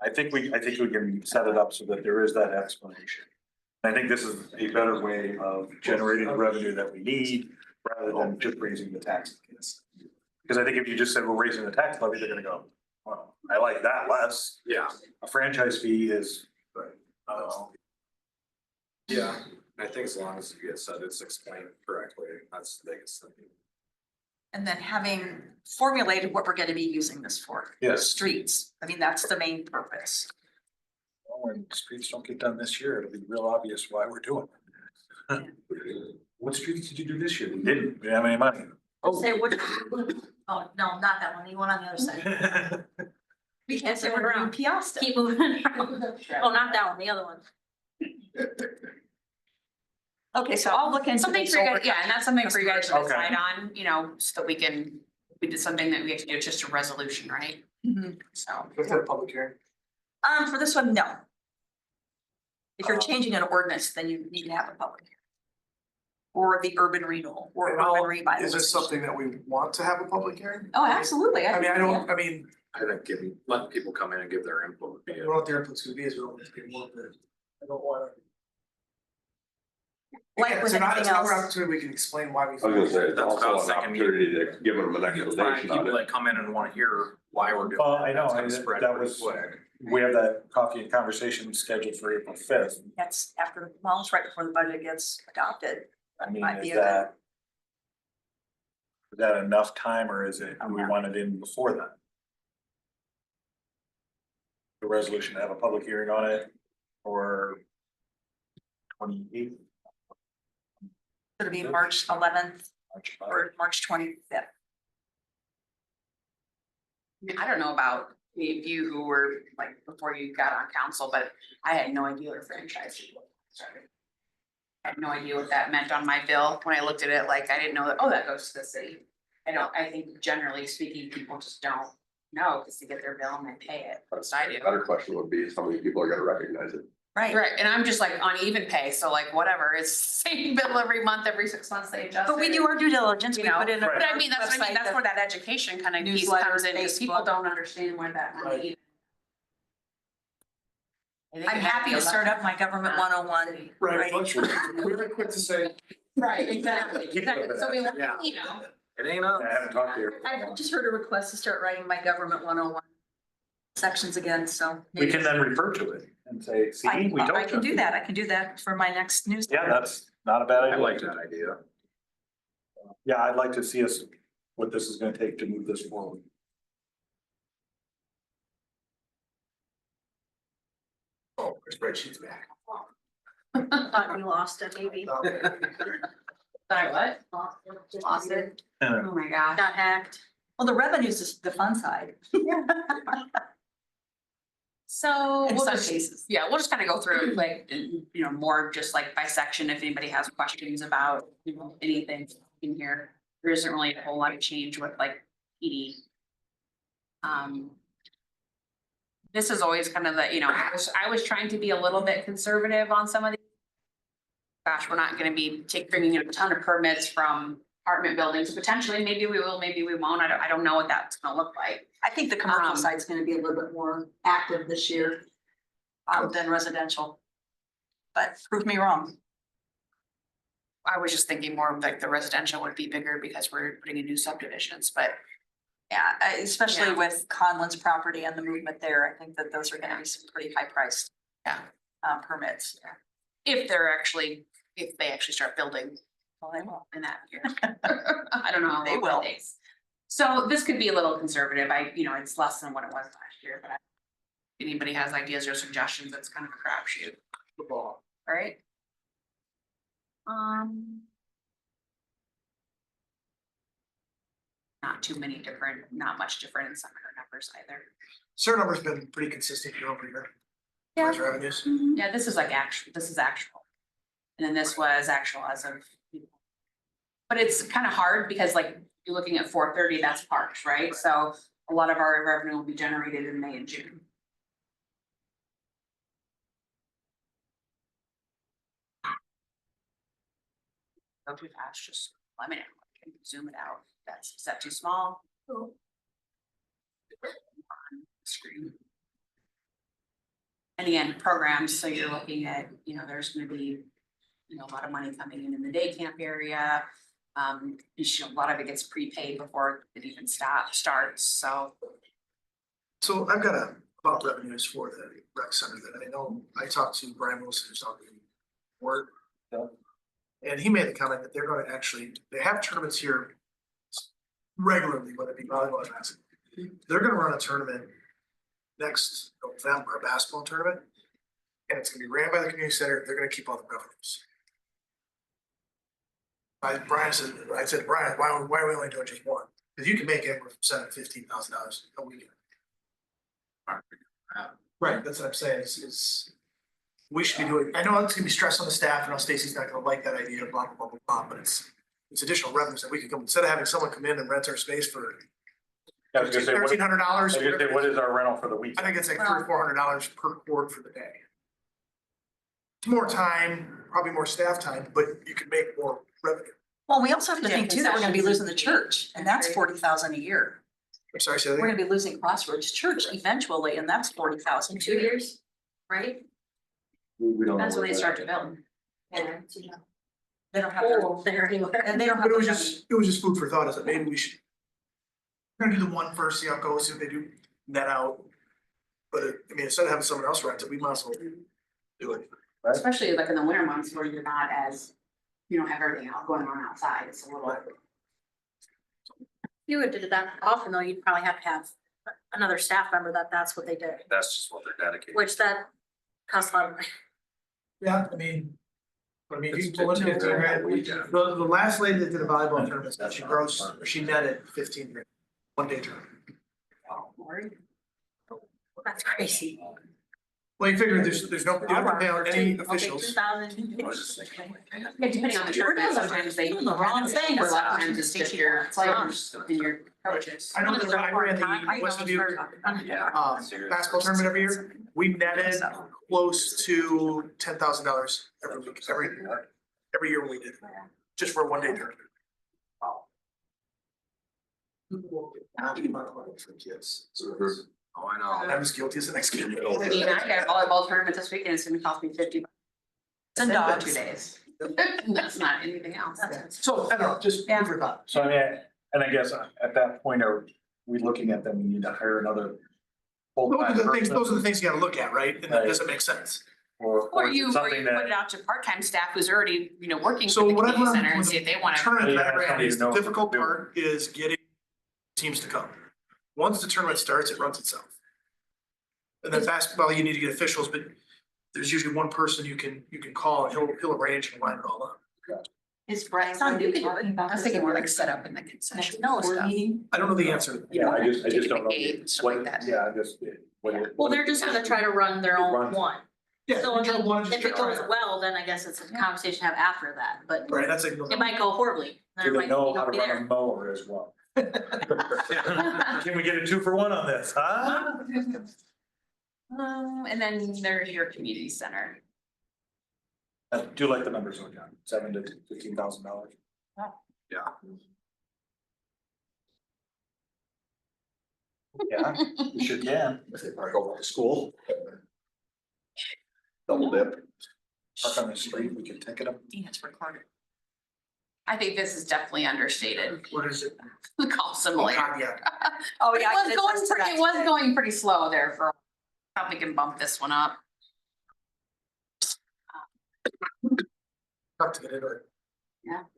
I think we can set it up so that there is that explanation. I think this is a better way of generating the revenue that we need rather than just raising the tax. Because I think if you just said we're raising the tax levy, they're gonna go, well, I like that less. Yeah, A franchise fee is, yeah. I think as long as you get said it's explained correctly, that's the biggest thing. And then having formulated what we're gonna be using this for. Yes. Streets, I mean, that's the main purpose. when streets don't get done this year, it'll be real obvious why we're doing it. What streets did you do this year? We didn't, we didn't have any money. Say which, oh, no, not that one, the one on the other side. We can't say we're doing Piasta. Keep moving. Oh, not that one, the other one. Okay, so I'll look into Something this for you over. guys, yeah, and that's something for you guys to Okay. decide on, so that we did something that we have to do, it's just a resolution, right? Mhm. So. With a public hearing. For this one, no. If you're changing an ordinance, then you need to have a public hearing. Or the urban renewal or And urban Is this revitalization. something that we want to have a public hearing? Oh, absolutely. I mean, yeah. I think letting people come in and give their input would I be. don't know what their input's gonna be, is we don't want to get more of it. I don't wanna. Like Again, with it's anything another else. opportunity, we can explain why we. I was gonna say, it's That's what I was also an thinking. opportunity to give them an You can find explanation on people it. that come in and wanna hear why we're doing Well, it. I know, That's gonna I- spread that pretty was- quick. We have that coffee and conversation scheduled for April 5th. That's after, well, it's right before the budget gets adopted. I mean, Might be is a good- that? Is that enough time or is it, do we Okay. want it in before that? The resolution to have a public hearing on it or 28th? It'll be March 11th March or March 25th. I don't know about you who were like before you got on council, but I had no idea what a franchise was. I had no idea what that meant on my bill. When I looked at it, like, I didn't know that, oh, that goes to the city. I think generally speaking, people just don't know because they get their bill and they pay it, most I do. Better question would be, how many people are gonna recognize it? Right. Right, and I'm just like on even pay, so like whatever, it's same bill every month, every 6 months they adjust. But we it. do our due diligence, we You know, put in. a But I mean, that's what I mean, website that's that- where that education kind of piece Newsletter, comes in, because people Facebook. don't understand where that money. Right. even- I think I'm you have happy to start up my government 101. Right, really quick to say. Right, exactly, exactly, so we, Yeah. you know, It ain't I up. haven't talked to her. I just heard a request to start writing my government 101 sections again, so. We can then refer to it and say, see, I we told you. I can do that. I can do that for my next news. Yeah, that's not a bad I idea. like that idea. Yeah, I'd like to see us, what this is gonna take to move this forward. Oh, our spreadsheet's back. Thought we lost it, maybe. sorry, what? Lost it, Oh my gosh. got hacked. Well, the revenues is the fun side. So In we'll some just, cases. yeah, we'll just kind of go through it like, you know, more just like by section, if anybody has questions about, you know, anything in here. There isn't really a whole lot of change with like PD. This is always kind of the, you know, I was trying to be a little bit conservative on some of these. Gosh, we're not gonna be bringing in a ton of permits from apartment buildings, potentially, maybe we will, maybe we won't, I don't know what that's gonna look like. I think the commercial Um, side's gonna be a little bit more active this year than residential. But prove me wrong. I was just thinking more of like the residential would be bigger because we're putting in new subdivisions, but Yeah, especially Yeah. with Conlon's property and the movement there, I think that those are gonna be some pretty high priced. Yeah. Permits. if they actually start building Well, they will. in that year. I don't know how They long that will. takes. So this could be a little conservative. It's less than what it was last year, but if anybody has ideas or suggestions, it's kind of a crapshoot, Football. right? Not much different in some of her numbers either. Certain number's been pretty consistent year over year. Yeah. As revenues. Yeah, this is like actual. And then this was actual as of. But it's kind of hard because like you're looking at 430, that's parks, right? So a lot of our revenue will be generated in May and June. Go too fast, just let me know, I can zoom it out. Is that too small? Screen. And again, programs, so you're looking at, there's gonna be, a lot of money coming in the day camp area. A lot of it gets prepaid before it even starts, so. So I've got about revenues for the rec center that I know, I talked to Brian Wilson, who's talking Word. And he made the comment that they're gonna they have tournaments here regularly, whether it be volleyball or basketball. They're gonna run a tournament next November, a basketball tournament. And it's gonna be ran by the community center, they're gonna keep all the revenues. I said, Brian, why are we only doing just one? Cause you can make anywhere from $7,000 to $15,000 a weekend. Right, that's what I'm saying, is we should be doing, I know it's gonna be stress on the staff, I know Stacy's not gonna like that idea, blah, blah, blah, blah, blah, but it's additional revenues that we could come, instead of having someone come in and rent our space for I was gonna say, what $1,300. what is our rental for the week? I think it's like $300 or $400 per cord for the day. It's more time, probably more staff time, but you can make more revenue. Well, we also have to Yeah, think too that we're gonna be concessions losing the and church, and that's Right. 40,000 a year. I'm sorry, say that We're again. gonna be losing Crossroads Church eventually, and that's 40,000 2 years, right? We don't know That's when where they that- start to build. And they don't have, their- There anywhere. and they don't have. But it was their just food for thought, is that maybe we should. We're gonna do the one first, see how it goes, see if they do net out. But instead of having someone else rent it, we might as well do it. Especially like in the winter months where you're not as, you don't have everything out going on outside, it's a little. If you would do that often though, you'd probably have to have another staff member that's what they did, That's just what they're dedicated. which that costs a lot of money. Yeah, you It's can pull in $15 $15,000. a weekend. The last lady that did a volleyball tournament, she netted $15,000, one day tournament. That's crazy. Well, you figure there's no, you don't have to pay out any Okay, officials. 2,000. I was just thinking. Yeah, depending on the tournament, sometimes they. Doing the wrong thing. Or a lot of times it's just your players and your coaches. I know that I ran the West Dubuque basketball tournament every year. We netted close to $10,000 every week, every year when we did, it, just for a one-day tournament. For kids. Oh, I know. I'm as guilty as the next kid. I mean, I got a volleyball tournament this weekend, it's gonna cost me $50. And For dogs. 2 days. That's not anything else. So, I don't know, just food for thought. So I mean, and I guess at that point, are we looking at them, we need to hire another full-time Those are the person? things you gotta look at, right? And that doesn't make sense. Or is it you put something it that, out to part-time staff who's already, working So for the what I've community learned center and with see if they wanna. Tournament that I Yeah, ran is the know. difficult part is getting teams to come. Once the tournament starts, it runs itself. And then basketball, you need to get officials, but there's usually one person you can call and he'll arrange and line it all up. Is Brian Sounds going to be good. talking about I was this thinking at more our like set up in the concession. next board stuff. meeting? I don't know the answer. yeah, I just don't know. Ticket and stuff What, like that. yeah, I just. Well, they're just gonna try to run their own Run. one. Yeah. So I try mean, one, just if it try- goes well, then I guess it's a conversation to have after that, but Right, that's like. it might go horribly. Then Do it they might know be how to nobody run a there. mower as well? Can we get a 2-for-1 on this, huh? And then there's your community center. I do like the numbers on John, $7,000 to $15,000. Yeah. Yeah, we sure can. If they park over at the school. Double dip. Park on the street, we can ticket them. It's recorded. I think this is definitely understated, What is it? the call Oh, simulator. God, yeah. Oh, It yeah. I was can going attest to pretty, that it was today. going pretty slow there for, probably can bump this one up. Tough to get into it.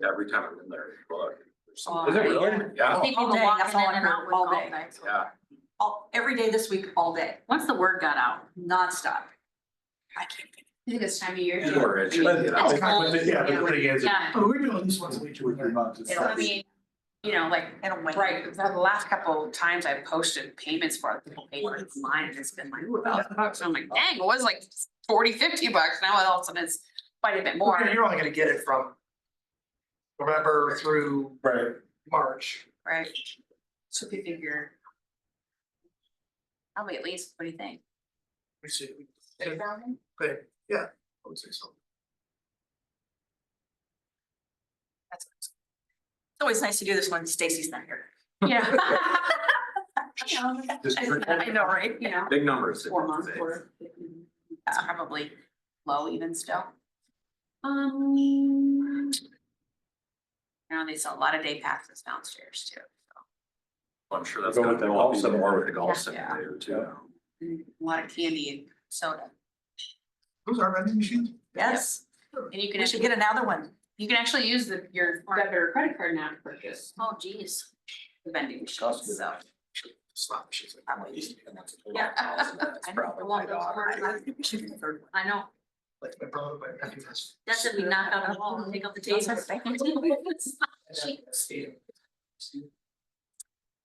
Every time I'm in there, but there's Oh, some. Is it really? Yeah, People All day, walking that's all in I and heard, out with all golf day. bags. yeah. Every day this week, all day, Once the word got out. nonstop. I can't get I think this time of year. People are itching But to get yeah, out. but the thing is, Yeah. Oh, we're doing this once a week. 2 or 3 months. it's I not- mean, like, It'll wait. right, the last couple of times I posted payments for it, people pay for it online, and it's been like $1,000. I'm like, dang, it was like $40-50. Now all of a sudden it's quite a bit more. Okay, you're only gonna get it from November through Right. March. Right. So if you figure. Probably at least, what do you think? Let me see. 6,000? Okay, yeah, I would say so. It's always nice to do this when Stacy's not here. Yeah. Just- I know, right? You know, Big numbers. 4 months worth. It's probably low even still. You know, they sell a lot of day passes downstairs too. I'm sure that's Go gonna with the go golf up even more with the golf Yeah. simulator too. And a lot of candy and soda. Who's our vending machine? Yes, And you can we should actually, get another one. you can actually use your debit or credit card now to purchase Oh, geez. the vending machines, so. Slot machines. Yeah. I don't want those words. I think we should get a third one. I know. Like my brother, my nephew has. That's if we knock out the wall and take out the taser.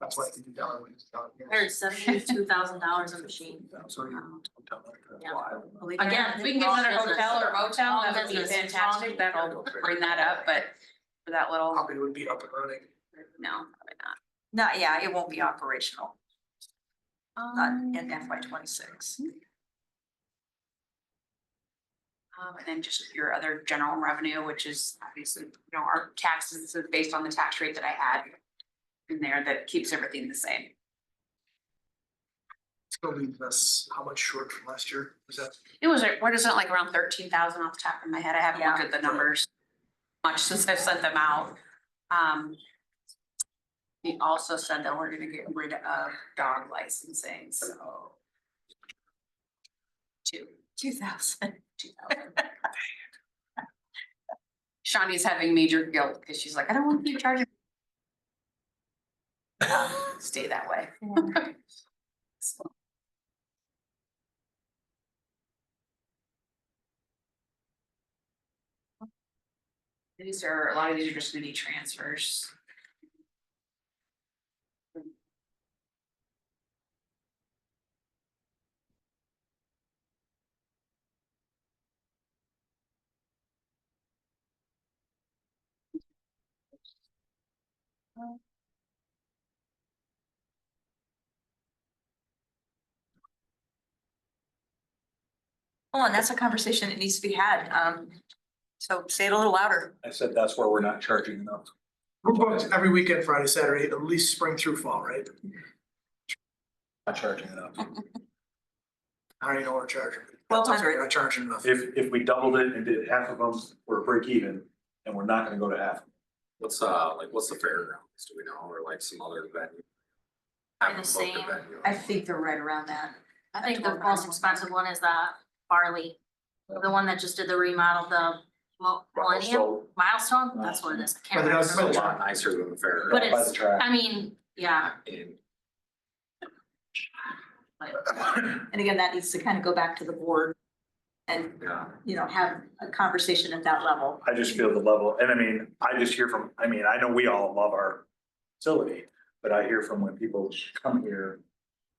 That's why I think dollar when it's down here. I heard $72,000 a machine. So you don't tell Yeah. Believe it or Again, not. If we can get another Small hotel or business. motel, that Small would be business. fantastic, that'll bring that up, but for that little, Probably would be up and running. no, probably not. No, yeah, it won't be operational, not Um, in FY 26. And then just your other general revenue, which is obviously, our taxes is based on the tax rate that I had in there that keeps everything the same. Still leaves us how much short from last year? Was that? It was, what is it, like around 13,000 off the top of my head? I haven't looked Yeah. at the numbers much since I've sent them out. We also said that we're gonna get rid of dog licensing, so. 2,000. 2,000. Shawnee's having major guilt because she's like, I don't want to keep charging. Stay that way. So. A lot of these are just gonna be transfers. Oh, and that's a conversation that needs to be had. So say it a little louder. I said that's where we're not charging enough. We're booked every weekend, Friday, Saturday, at least spring through fall, right? Not charging enough. I already know we're charging. 1,200. We're not charging enough. If we doubled it and did half of them for a break even, and we're not gonna go to half. What's the fairgrounds, do we know, or like some other venue? Probably the same. I think they're right around that. I think the most expensive one is that Farley, the one that just did the remodel, the Millennium Milestone, that's what it is. I can't But it remember. does- It's a lot nicer than the fair. But By the it's, track. I mean, yeah, And And again, that needs to kind of go back to the board and, yeah, you know, have a conversation at that level. I just feel the level, and I mean, I just hear from, I mean, I know we all love our facility, but I hear from when people come here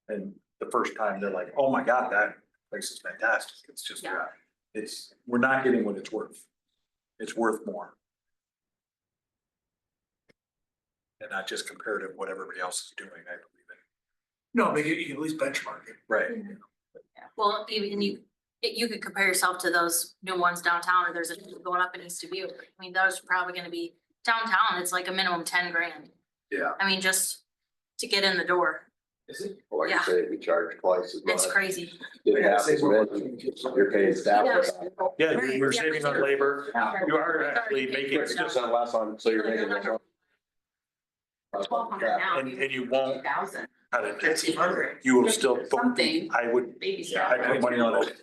and the first time they're like, oh my God, that place is fantastic. It's just, Yeah. we're not getting what it's worth. It's worth more. And not just comparative what everybody else is doing, I believe it. No, but you can at least benchmark it. Right. well, even you could compare yourself to those new ones downtown, or there's a new going up in East Dubuque. I mean, those are probably gonna be downtown, it's like a minimum 10 grand. yeah. I mean, just to get in the door, Is it? Like you Yeah. say, we charge twice as much. it's crazy. Did half as many, you're paying staff. Yeah. Yeah, Right. you're saving on labor. You are actually making, It's just on less on, so you're making. it- 1,200 now. and you won't, Thousand, cut it. 1,500. You will still, something, I would, baby yeah, I step. put money on it,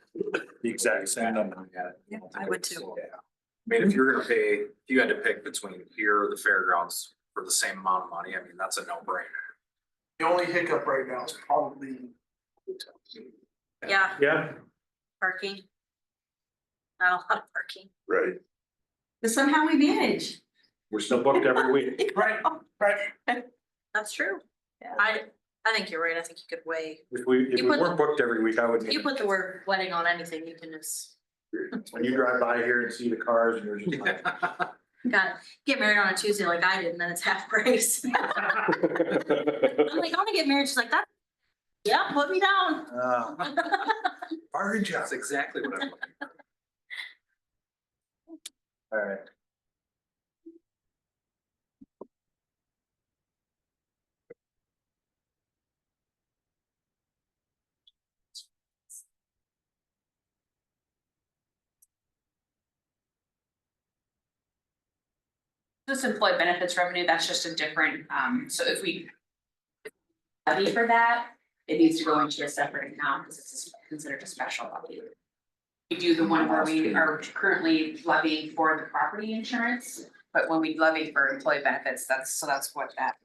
the exact same number. Yeah, I would too. Yeah. I mean, if you're gonna pay, if you had to pick between here or the fairgrounds for the same amount of money, I mean, that's a no-brainer. The only hiccup right now is probably. Yeah, Yeah, parking. Not a lot of parking. Right. But somehow we manage. we're still booked every week. Right, right. That's true. Yeah. I think you're right, I think you could weigh, If we You put- weren't booked every week, I would. you put the word wedding on anything, you can just, When you drive by here and see the cars and you're just like, get married on a Tuesday like I did, and then it's half price. I'm like, I wanna get married, she's like, that, yeah, put me down. Bargain job. That's exactly what I'm looking for. all right. This employee benefits revenue, that's just a different, so if we levy for that, it needs to go into a separate account because it's considered a special levy. We do the one where we are currently levying for the property insurance, but when we levy for employee benefits, that's what that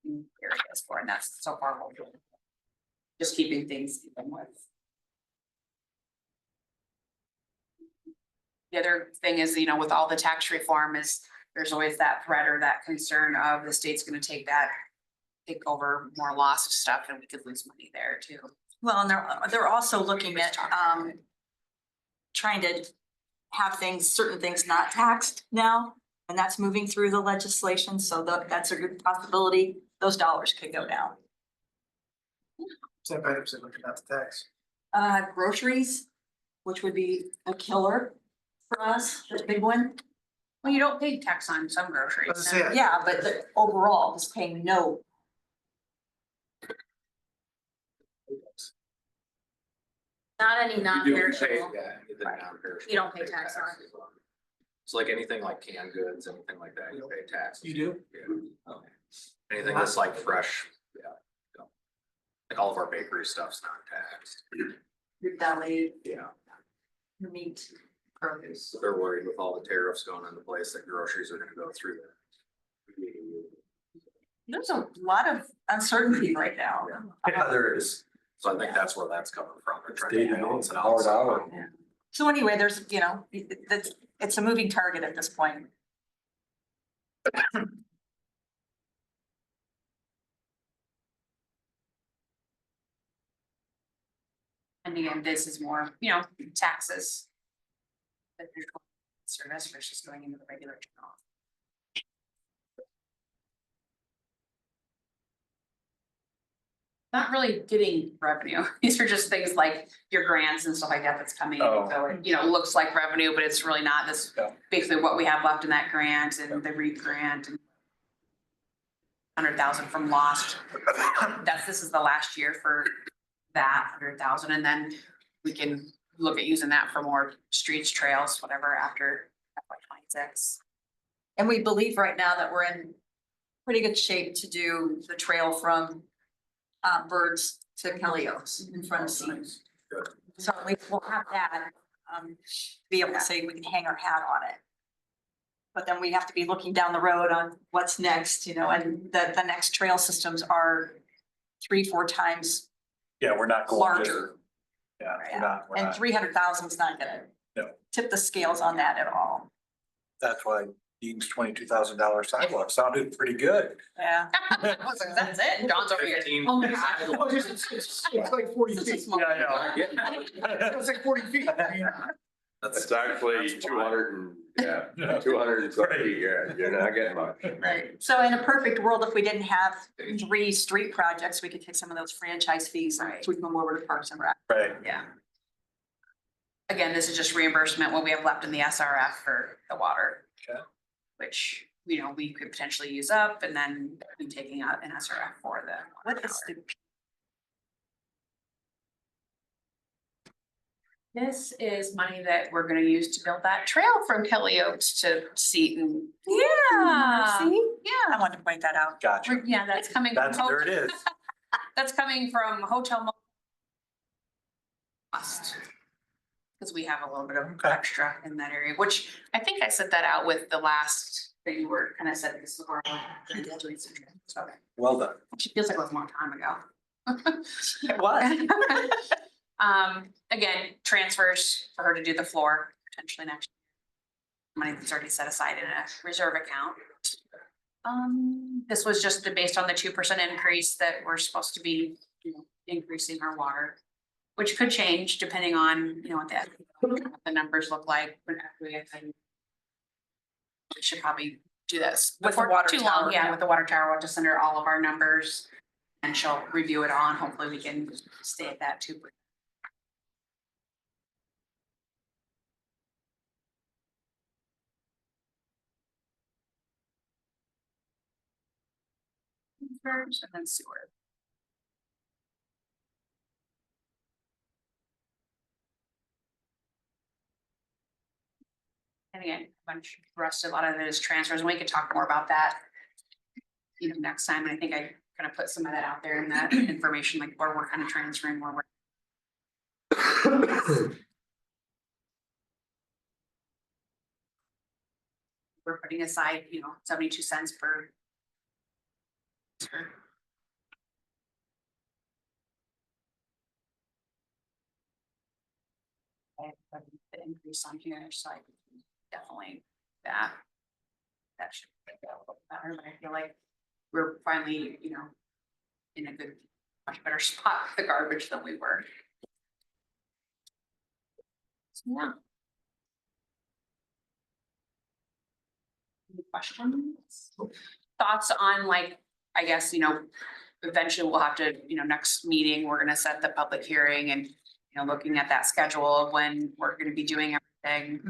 area is for, and that's so far what we're doing. Just keeping things even with. The other thing is, you know, with all the tax reform is, there's always that threat or that concern of the state's gonna take over more lost stuff and we could lose money there too. Well, and they're also looking at, trying to have certain things not taxed now. And that's moving through the legislation, so that's a good possibility. Those dollars could go down. Same items that looking at the tax. Groceries, which would be a killer for us, the big one. Well, you don't pay tax on some groceries. Let's say it. Yeah, but overall, just paying no. Not any You do pay, non-perishable. yeah, anything non-perishable. You don't pay tax on. taxes on. So like anything like canned goods, anything like that, you pay taxes. You do? Yeah. Anything that's like fresh, yeah. yeah. Like all of our bakery stuff's not taxed. Your deli, Yeah. your meat, produce. So they're worried with all the tariffs going into place that groceries are gonna go through that. There's a lot of uncertainty right now. Yeah, there is. So I think that's where that's coming from. They're trying to Day to day, balance it out hard somehow. hour. So anyway, there's, you know, it's a moving target at this point. And again, this is more, you know, taxes. That you're going to service versus going into the regular general. not really getting revenue. These are just things like your grants and stuff like that that's coming. in. Oh. So it, looks like revenue, but it's really not. This Yeah. basically what we have left in that grant and the REAP grant. And 100,000 from Lost. This is the last year for that 100,000, and then we can look at using that for more streets, trails, whatever after FY 26. And we believe right now that we're in pretty good shape to do the trail from Birds to Kelly Oaks in front of Seams. So we will have that, be able to say we can hang our hat on it. But then we have to be looking down the road on what's next, and the next trail systems are 3-4 times. Yeah, we're not going Larger. to. Yeah, we're And not. 300,000 is not gonna No. tip the scales on that at all. That's why Dean's $22,000 sidewalk sounded pretty good. Yeah. That's it. John's over here. 15. Oh my God. It's like 40 feet. Yeah, I know. It's like 40 feet. It's actually 200 and, 200 and something, you're not getting much. Right. So in a perfect world, if we didn't have 3 street projects, we could take some of those franchise fees and tweak them over to Parks and Rec. Right. Yeah. Again, this is just reimbursement, what we have left in the SRF for the water. Okay. Which, we could potentially use up and then be taking out an SRF for the. What is the, This is money that we're gonna use to build that trail from Kelly Oaks to Seton. yeah, See? I wanted to point that out. Gotcha. Yeah, that's coming. from That's, there it is. That's coming from Hotel. Cost. Because we have a little bit of Okay. extra in that area, which I think I said that out with the last thing you were kind of said this is where we're doing some. Okay, Well done. which feels like it was a long time ago. It was. Again, transfers for her to do the floor potentially next. Money that's already set aside in a reserve account. This was just based on the 2% increase that we're supposed to be, increasing our water. Which could change depending on, what the numbers look like. When we get them. We should probably do this. With the before water too long. tower. Yeah, with the water tower, we'll just send her all of our numbers. And she'll review it all, and hopefully we can stay at that 2%. And then sewer. And again, a bunch, a lot of it is transfers, and we could talk more about that. Next time, and I think I kind of put some of that out there in that information, like where we're kind of transferring, where we're putting aside, 72 cents per. The increase on here, so I definitely that should make that a little better, but I feel like we're finally, in a much better spot with the garbage than we were. So, yeah. Any questions? Thoughts on I guess, eventually we'll have to, next meeting, we're gonna set the public hearing and, looking at that schedule of when we're gonna be doing everything.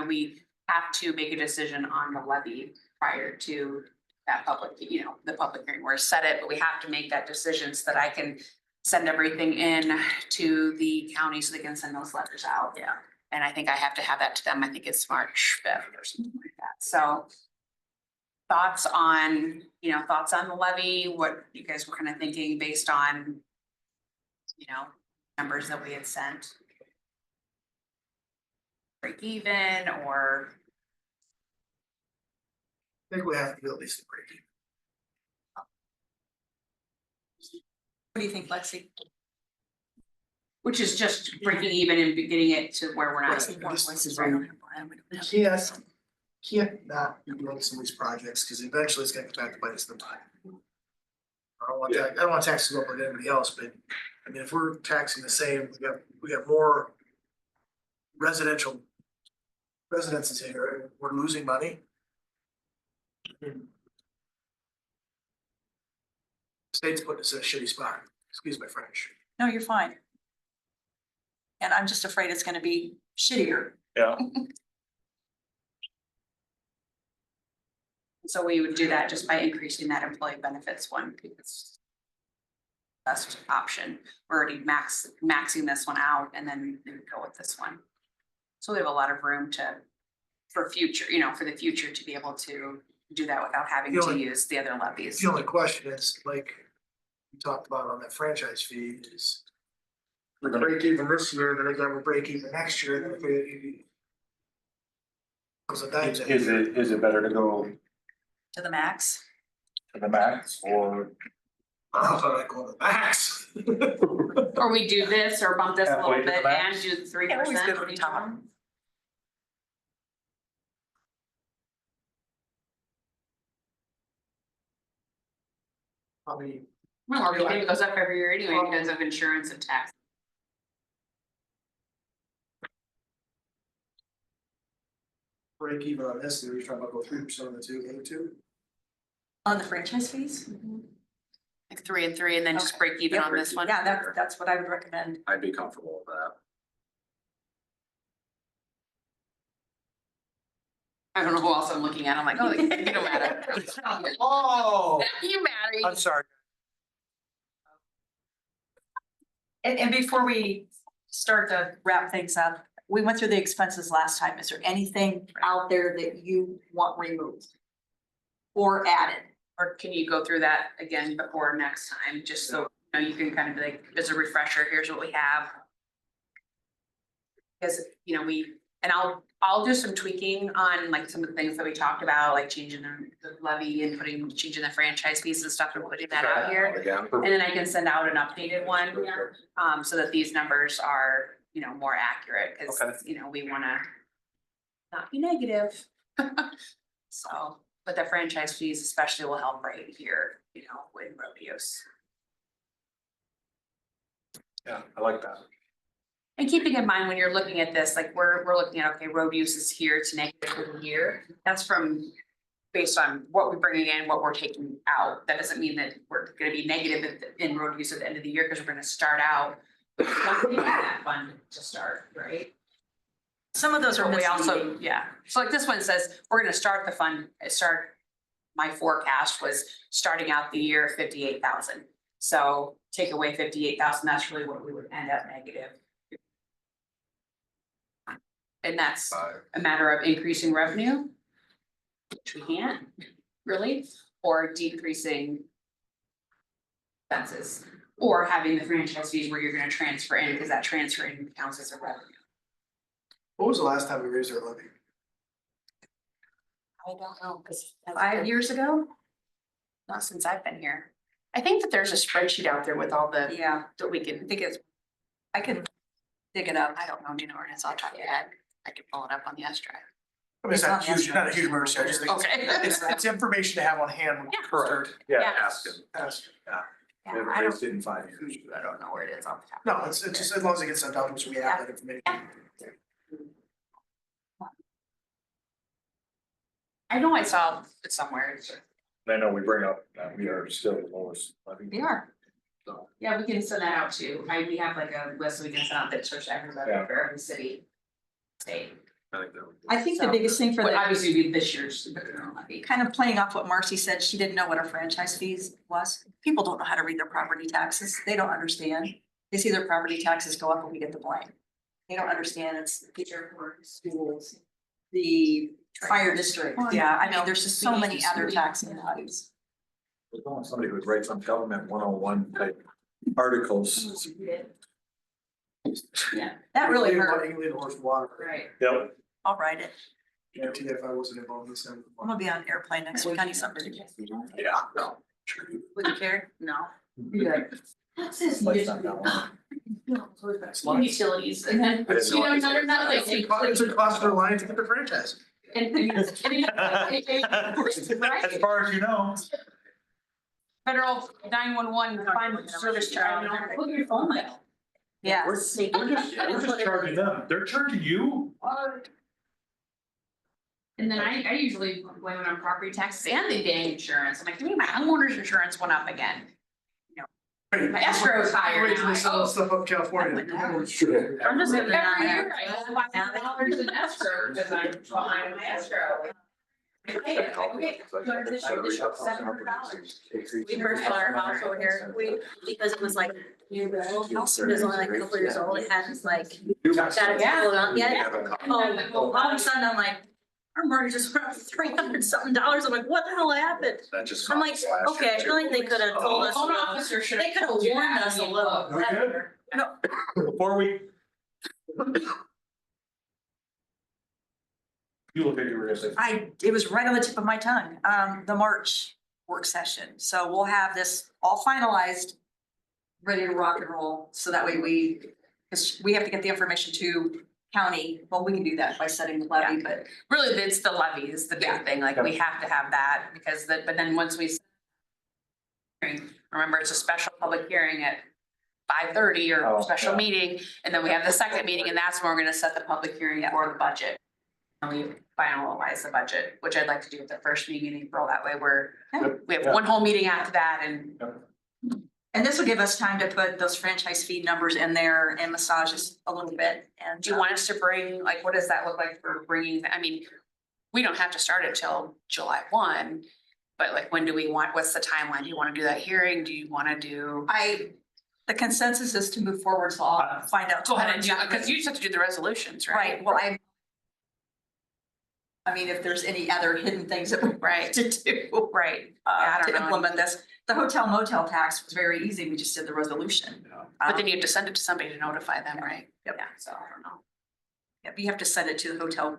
We have to make a decision on the levy prior to that public, the public hearing, we're set it, but we have to make that decision so that I can send everything in to the county so they can send those letters out. Yeah. And I think I have to have that to them. I think it's March 5th or something like that. So thoughts on the levy, what you guys were kind of thinking based on, numbers that we had sent. Break even or, I think we have to do at least a break. What do you think, Lexi? which is just breaking even and getting it to where we're not. Can't not be doing some of these projects, because eventually it's gonna come back to bite us in the butt. I don't want taxes to go up like anybody else, but I mean, if we're taxing the same, we got more residences here, we're losing money. State's putting us in a shitty spot. Excuse my French. No, you're fine. And I'm just afraid it's gonna be shittier. Yeah. So we would do that just by increasing that employee benefits one, because best option. We're already maxing this one out and then we would go with this one. So we have a lot of room for future, for the future to be able to do that without having The to only- use the other levies. The only question is, like we talked about on that franchise fee is. We break even this year, then again, we break even next year, then we. Cause of that. Is it better to go To the max. to the max or? I thought I'd go to the max. Or we do this or bump this a Halfway little to the bit max? and do the 3%. Yeah, always good for with each top. one. Probably, Well, our payment goes up every year anyway because of insurance and tax. break even on this, you're talking about go 3% on the other two. On the franchise fees? Like 3 and 3 and then just Okay. break even Yeah, on this one. Yeah, that's what I would recommend. I'd be comfortable with that. I don't know who else I'm looking at. I'm like, oh, you don't matter. Oh, You matter. I'm sorry. And before we start to wrap things up, we went through the expenses last time. Is there anything out there that you want removed? Or added? Or can you go through that again before next time, just so, you can kind of be like, as a refresher, here's what we have. Because, and I'll do some tweaking on like some of the things that we talked about, like changing the levy and changing the franchise fees and stuff and putting that out here. Again, And then I can send out an updated one, so that these numbers are, more accurate, cause, we wanna not be negative. So, but the franchise fees especially will help right here, with rodeos. Yeah, I like that. And keeping in mind when you're looking at this, like we're looking at, okay, road use is here to negative for the year. That's based on what we're bringing in, what we're taking out. That doesn't mean that we're gonna be negative in road use at the end of the year, because we're gonna start out with something in that fund to start, right? Some of those are But we also, misleading. yeah, so like this one says, we're gonna start the fund, my forecast was starting out the year 58,000. So take away 58,000, that's really what we would end up negative. And that's a matter of increasing revenue, which we can't really, or decreasing expenses, or having the franchise fees where you're gonna transfer in, because that transfer in counts as a revenue. What was the last time we raised our levy? I don't know, because 5 years ago? Not since I've been here. I think that there's a spreadsheet out there with all the, Yeah, that we I can, think I can dig it up. I don't know, do you know where it is? I'll try to add. I can pull it up on the S drive. I mean, it's not It's not huge, not a huge emergency, I just think Okay. it's information to have on hand when we Yeah. start. Yeah. ask him. Ask. Yeah, We haven't I don't, raised it in 5 years. I don't know where it is off the top. No, it's just as long as it gets sent out, so we have that information. I know I saw it somewhere. I know we bring up, we are still the lowest levy. We are. So, Yeah, we can send that out too. We have like a list we can send out that shows everybody Yeah. for every city. State. I think that would be- I think the So, biggest thing for But the, obviously it'd be this year's. kind of playing off what Marcy said, she didn't know what a franchise fees was. People don't know how to read their property taxes. They don't understand. They see their property taxes go up and we get the blame. They don't understand it's the airport, schools, the fire district. Yeah, I mean, there's just so many other taxing values. we're going somebody who would write some government 101 type articles. Yeah, That really You hurt. can lead a horse to water. right. Yep. I'll write it. Guarantee if I wasn't involved in this. I'm gonna be on an airplane next week. I need something to do. Yeah. No. Would you care? No. That's his. Let's not that one. Utilities and then, I didn't know I was not like. It's a cost per line to get the franchise. As far as you know. Federal 911 find service charge. Look at your phone bill. Yeah. We're just charging them. They're charging you? And then I usually blame it on property taxes and the dang insurance. I'm like, give me my homeowner's insurance went up again. My escrow's higher Wait till they now. sell stuff up California. I'm just gonna not Every have. year I owe $500 in escrow because I'm behind my escrow. I pay it, I pay it. $700. We first bought our house over here, because it was like, the old house was only like a couple years old, it had this like, got a couple of, yeah. Oh, all of a sudden, I'm like, our mortgage just went up $300 something. I'm like, what the hell happened? That just. I'm like, okay, I feel like they could have told us, Loan officer should they could have warned us a little We good? better. Before we. You look like you were gonna say. It was right on the tip of my tongue, the March work session, so we'll have this all finalized. Ready to rock and roll, so that way because we have to get the information to county, well, we can do that by setting the levy, but. Really, it's the levy is the big thing, like we have to have that because but then once we. Remember, it's a special public hearing at 5:30 or Oh, special yeah. meeting, and then we have the second meeting, and that's when we're gonna set the public hearing for the budget. And we finalize the budget, which I'd like to do at the first meeting in April, that way we have Yeah. one whole meeting after that and. And this will give us time to put those franchise fee numbers in there and massage us a little bit, and. Do you want us to bring, like, what does that look like for bringing, I mean, we don't have to start it till July 1. But like, when do we want, what's the timeline? Do you wanna do that hearing? Do you wanna do? The consensus is to move forward, so I'll find out. Go ahead and do, cause you just have to do the resolutions, right? Right, well, I mean, if there's any other hidden things that we Right. to do. Right, I To don't know. implement this, the hotel motel tax was very easy, we just did the resolution. But then you have to send it to somebody to notify them, right? Yep. Yeah, so I don't know. Yep, you have to send it to the hotel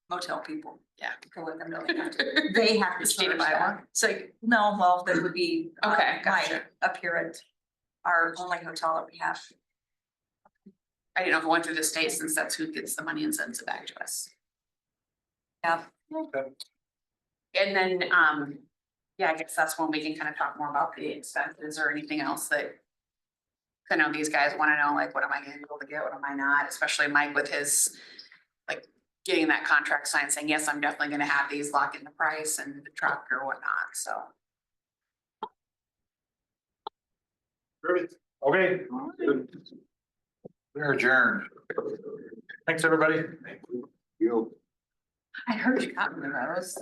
motel people. Yeah. To let them know they have to, they have to Just need to charge buy that. one? So, no, well, that would be. Okay, mine gotcha. Up here at our only hotel that we have. I didn't know if it went through the state since that's who gets the money and sends it back to us. Yeah. Okay. And then, yeah, I guess that's when we can kind of talk more about the expenses or anything else that. I know these guys wanna know, like, what am I gonna be able to get, what am I not, especially Mike with his, like, getting that contract signed, saying, yes, I'm definitely gonna have these lock in the price and the truck or whatnot, so. Okay. We're adjourned. Thanks, everybody. You. I heard you got one of those.